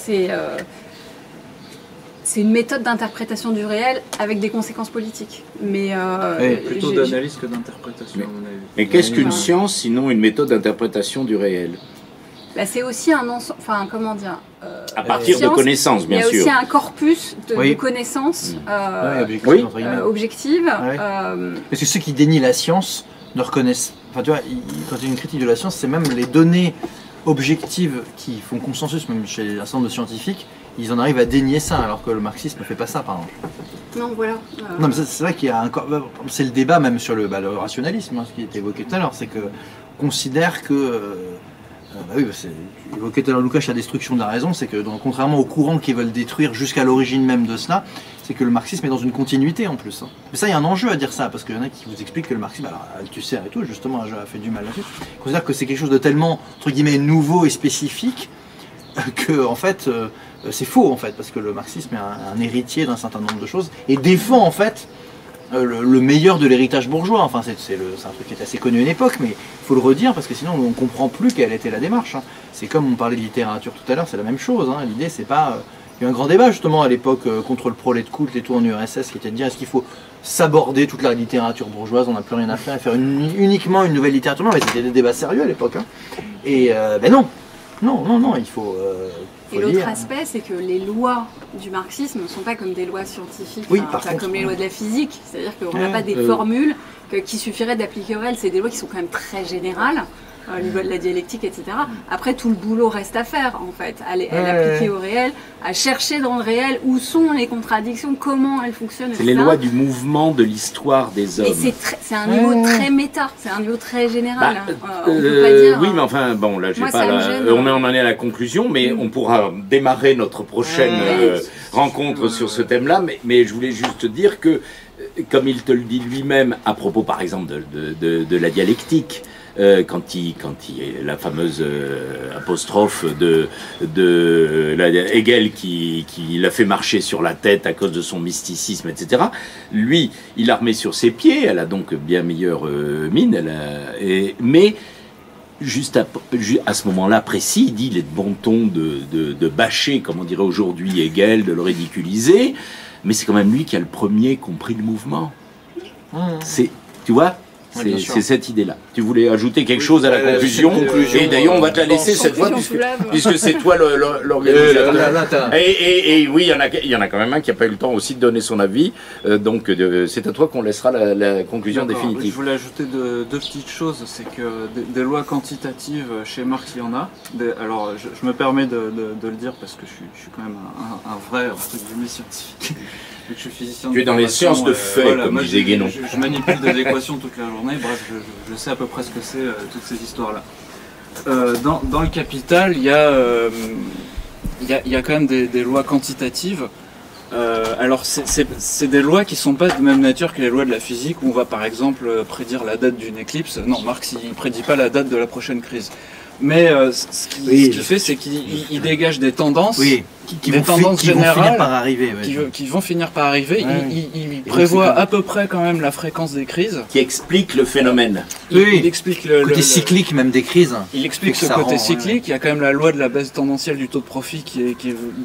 c'est une méthode d'interprétation du réel avec des conséquences politiques. Mais plutôt d'analyse que d'interprétation, à mon avis. Mais qu'est-ce qu'une science sinon une méthode d'interprétation du réel? C'est aussi un ensemble, comment dire, à partir de connaissances, bien sûr. Il y a aussi un corpus de connaissances objectives. Parce que ceux qui dénient la science ne reconnaissent... Enfin, tu vois, quand il y a une critique de la science, c'est même les données objectives qui font consensus, même chez un certain nombre de scientifiques, ils en arrivent à dénier ça, alors que le marxisme ne fait pas ça, par exemple. Non, voilà. Non, mais c'est vrai qu'il y a c'est le débat même sur le rationalisme, ce qui a été évoqué tout à l'heure, c'est qu'on considère que Oui, tu évoquais tout à l'heure, Lukács, la destruction de la raison, c'est que contrairement aux courants qui veulent détruire jusqu'à l'origine même de cela, c'est que le marxisme est dans une continuité en plus. Mais ça, il y a un enjeu à dire ça, parce qu'il y en a qui vous expliquent que le marxisme, alors Althusser et tout, justement, a fait du mal là-dessus, considère que c'est quelque chose de tellement, entre guillemets, nouveau et spécifique, que, en fait, c'est faux, en fait, parce que le marxisme est un héritier d'un certain nombre de choses, et défend, en fait, le meilleur de l'héritage bourgeois. Enfin, c'est un truc qui est assez connu à une époque, mais il faut le redire parce que sinon on ne comprend plus quelle était la démarche. C'est comme on parlait de littérature tout à l'heure, c'est la même chose. L'idée, c'est pas. Il y a eu un grand débat justement à l'époque contre le prolet culte et tout en URSS qui était de dire est-ce qu'il faut s'aborder toute la littérature bourgeoise, on n'a plus rien à faire et faire uniquement une nouvelle littérature. Non, mais c'était des débats sérieux à l'époque. Et ben non, il faut. Et l'autre aspect, c'est que les lois du marxisme ne sont pas comme des lois scientifiques, comme les lois de la physique. C'est-à-dire qu'on n'a pas des formules qui suffiraient d'appliquer au réel. C'est des lois qui sont quand même très générales, au niveau de la dialectique, etc. Après, tout le boulot reste à faire, en fait, à l'appliquer au réel, à chercher dans le réel où sont les contradictions, comment elles fonctionnent, etc. C'est les lois du mouvement de l'histoire des hommes. Et c'est un niveau très méta, c'est un niveau très général. On peut pas dire, oui, mais enfin, bon, là, on en est à la conclusion, mais on pourra démarrer notre prochaine rencontre sur ce thème-là. Mais je voulais juste dire que, comme il te le dit lui-même, à propos, par exemple, de la dialectique, quand il la fameuse apostrophe de Hegel qui l'a fait marcher sur la tête à cause de son mysticisme, etc. Lui, il la remet sur ses pieds, elle a donc bien meilleure mine, mais juste à ce moment-là précis, il dit il est de bon ton de bâcher, comme on dirait aujourd'hui, Hegel, de le ridiculiser, mais c'est quand même lui qui a le premier compris le mouvement. Tu vois, c'est cette idée-là. Tu voulais ajouter quelque chose à la conclusion, et d'ailleurs on va te la laisser cette fois puisque c'est toi l'organisateur. Et oui, il y en a quand même un qui n'a pas eu le temps aussi de donner son avis, donc c'est à toi qu'on laissera la conclusion définitive. Je voulais ajouter deux petites choses, c'est que des lois quantitatives chez Marx il y en a. Alors je me permets de le dire parce que je suis quand même un vrai entre guillemets scientifique. Je suis physicien. Tu es dans les sciences de fait, comme disait Guénon. Je manipule des équations toute la journée, bref, je sais à peu près ce que c'est toutes ces histoires-là. Dans le Capital, il y a quand même des lois quantitatives. Alors c'est des lois qui ne sont pas de même nature que les lois de la physique, où on va par exemple prédire la date d'une éclipse. Non, Marx il ne prédit pas la date de la prochaine crise. Mais ce qu'il fait, c'est qu'il dégage des tendances, qui vont finir par arriver. Qui vont finir par arriver. Il prévoit à peu près quand même la fréquence des crises. Qui explique le phénomène. Il explique le côté cyclique même des crises. Il explique ce côté cyclique. Il y a quand même la loi de la baisse tendancielle du taux de profit qui est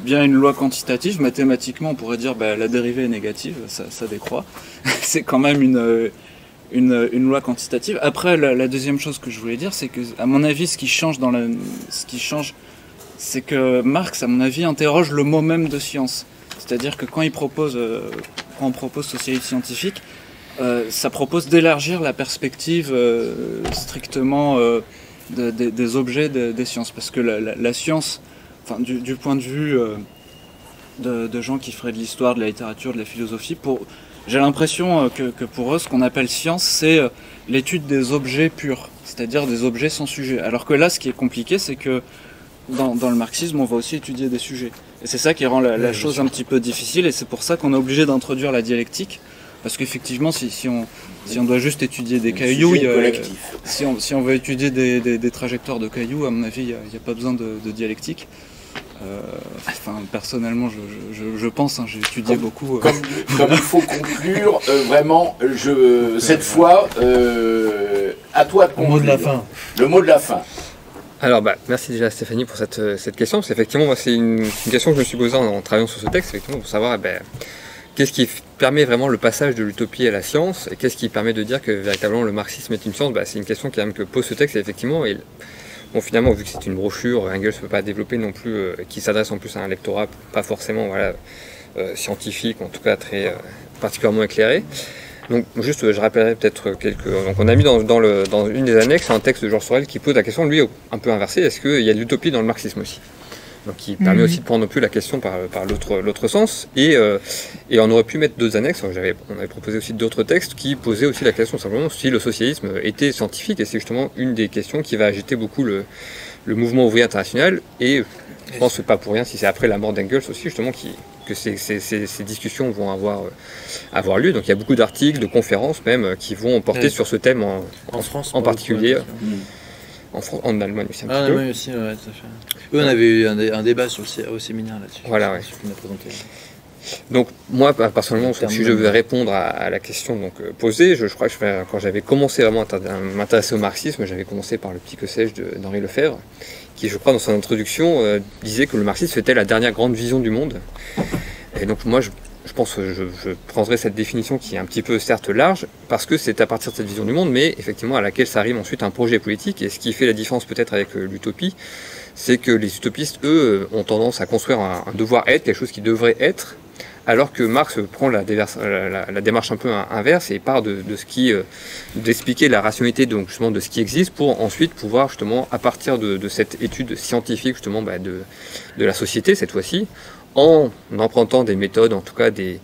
bien une loi quantitative. Mathématiquement, on pourrait dire la dérivée est négative, ça décroît. C'est quand même une loi quantitative. Après, la deuxième chose que je voulais dire, c'est que, à mon avis, ce qui change, c'est que Marx, à mon avis, interroge le mot même de science. C'est-à-dire que quand on propose socialisme scientifique, ça propose d'élargir la perspective strictement des objets des sciences. Parce que la science, enfin, du point de vue de gens qui feraient de l'histoire, de la littérature, de la philosophie, j'ai l'impression que pour eux, ce qu'on appelle science, c'est l'étude des objets purs, c'est-à-dire des objets sans sujet. Alors que là, ce qui est compliqué, c'est que dans le marxisme, on va aussi étudier des sujets. Et c'est ça qui rend la chose un petit peu difficile, et c'est pour ça qu'on est obligé d'introduire la dialectique. Parce qu'effectivement, si on doit juste étudier des cailloux, si on veut étudier des trajectoires de cailloux, à mon avis, il n'y a pas besoin de dialectique. Personnellement, je pense, j'ai étudié beaucoup. Comme il faut conclure, vraiment, cette fois, à toi de conclure. Le mot de la fin. Le mot de la fin. Alors, merci déjà Stéphanie pour cette question, parce qu'effectivement, moi, c'est une question que je me suis posée en travaillant sur ce texte, effectivement, pour savoir qu'est-ce qui permet vraiment le passage de l'utopie à la science, et qu'est-ce qui permet de dire que véritablement le marxisme est une science. C'est une question que pose ce texte, et effectivement. Bon, finalement, vu que c'est une brochure, Engels ne peut pas développer non plus, qui s'adresse en plus à un lectorat pas forcément scientifique, en tout cas très particulièrement éclairé. Donc, juste, je rappellerai peut-être quelques. Donc, on a mis dans une des annexes un texte de Georges Sorel qui pose la question, lui, un peu inversée, est-ce qu'il y a de l'utopie dans le marxisme aussi ? Donc qui permet aussi de prendre un peu la question par l'autre sens. Et on aurait pu mettre 2 annexes. On avait proposé aussi d'autres textes qui posaient aussi la question simplement si le socialisme était scientifique. Et c'est justement une des questions qui va agiter beaucoup le mouvement ouvrier international. Et je pense que c'est pas pour rien si c'est après la mort d'Engels aussi justement que ces discussions vont avoir lieu. Donc il y a beaucoup d'articles, de conférences même qui vont porter sur ce thème en France en particulier. En Allemagne aussi un petit peu. En Allemagne aussi, ouais, tout à fait. Eux, on avait eu un débat au séminaire là-dessus. Voilà, ouais. Qu'on a présenté. Donc moi, personnellement, si je veux répondre à la question posée, je crois que quand j'avais commencé vraiment à m'intéresser au marxisme, j'avais commencé par le petit que sais-je d'Henri Lefebvre, qui, je crois, dans son introduction, disait que le marxisme était la dernière grande vision du monde. Et donc moi, je pense que je prendrai cette définition qui est un petit peu certes large, parce que c'est à partir de cette vision du monde, mais effectivement à laquelle s'arrive ensuite un projet politique. Et ce qui fait la différence peut-être avec l'utopie, c'est que les utopistes, eux, ont tendance à construire un devoir-être, quelque chose qui devrait être, alors que Marx prend la démarche un peu inverse et part d'expliquer la rationalité donc justement de ce qui existe pour ensuite pouvoir justement à partir de cette étude scientifique justement de la société cette fois-ci, en empruntant des méthodes, en tout cas des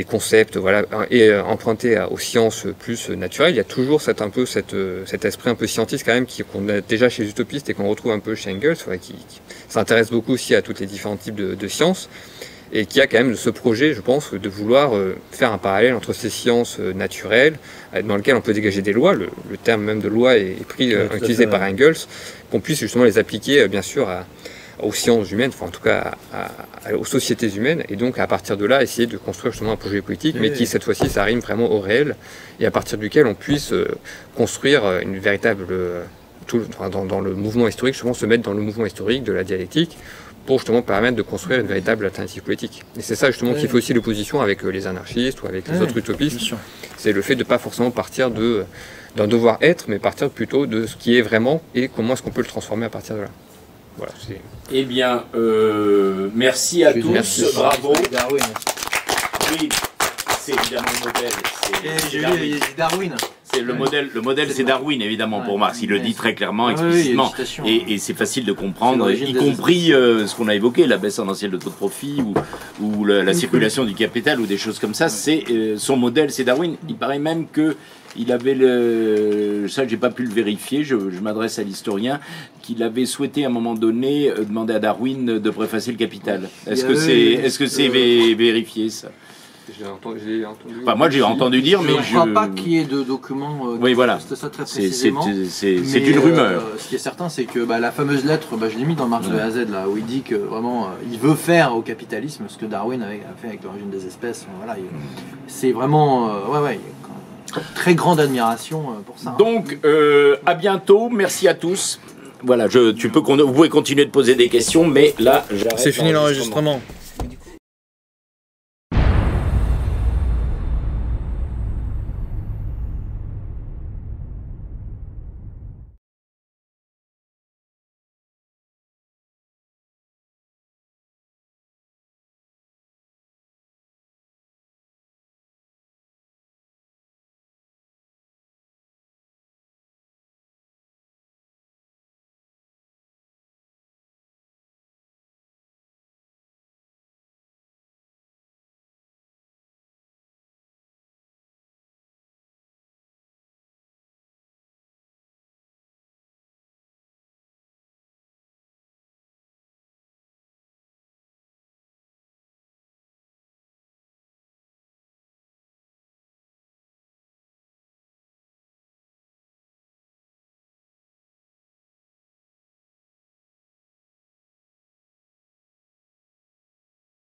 concepts, voilà, et empruntés aux sciences plus naturelles. Il y a toujours cet esprit un peu scientiste quand même qu'on a déjà chez les utopistes et qu'on retrouve un peu chez Engels, ouais, qui s'intéresse beaucoup aussi à tous les différents types de sciences, et qui a quand même ce projet, je pense, de vouloir faire un parallèle entre ces sciences naturelles, dans lesquelles on peut dégager des lois, le terme même de loi est utilisé par Engels, qu'on puisse justement les appliquer, bien sûr, aux sciences humaines, enfin en tout cas aux sociétés humaines, et donc à partir de là essayer de construire justement un projet politique, mais qui cette fois-ci s'arrime vraiment au réel, et à partir duquel on puisse construire une véritable, dans le mouvement historique, justement se mettre dans le mouvement historique de la dialectique, pour justement permettre de construire une véritable alternative politique. Et c'est ça justement qui fait aussi l'opposition avec les anarchistes ou avec les autres utopistes, c'est le fait de ne pas forcément partir d'un devoir-être, mais partir plutôt de ce qui est vraiment, et comment est-ce qu'on peut le transformer à partir de là. Voilà, eh bien, merci à tous, merci. Bravo. Darwin. Oui, c'est évidemment le modèle. J'ai lu Darwin. Le modèle c'est Darwin évidemment pour Marx, il le dit très clairement, explicitement, et c'est facile de comprendre, y compris ce qu'on a évoqué, la baisse tendancielle de taux de profit ou la circulation du capital ou des choses comme ça, c'est son modèle c'est Darwin. Il paraît même que il avait ça j'ai pas pu le vérifier, je m'adresse à l'historien, qu'il avait souhaité à un moment donné demander à Darwin de préfacer le Capital. Est-ce que c'est vérifié ça? J'ai entendu. Enfin, moi j'ai entendu dire, mais je ne crois pas qu'il y ait de documents oui, voilà. ça très précisément. C'est une rumeur. Ce qui est certain, c'est que la fameuse lettre, je l'ai mis dans Marx de A à Z, là, où il dit que vraiment il veut faire au capitalisme ce que Darwin a fait avec l'origine des espèces. Voilà, c'est vraiment très grande admiration pour ça. Donc, à bientôt. Merci à tous. Voilà, vous pouvez continuer de poser des questions, mais là, j'arrête. C'est fini l'enregistrement.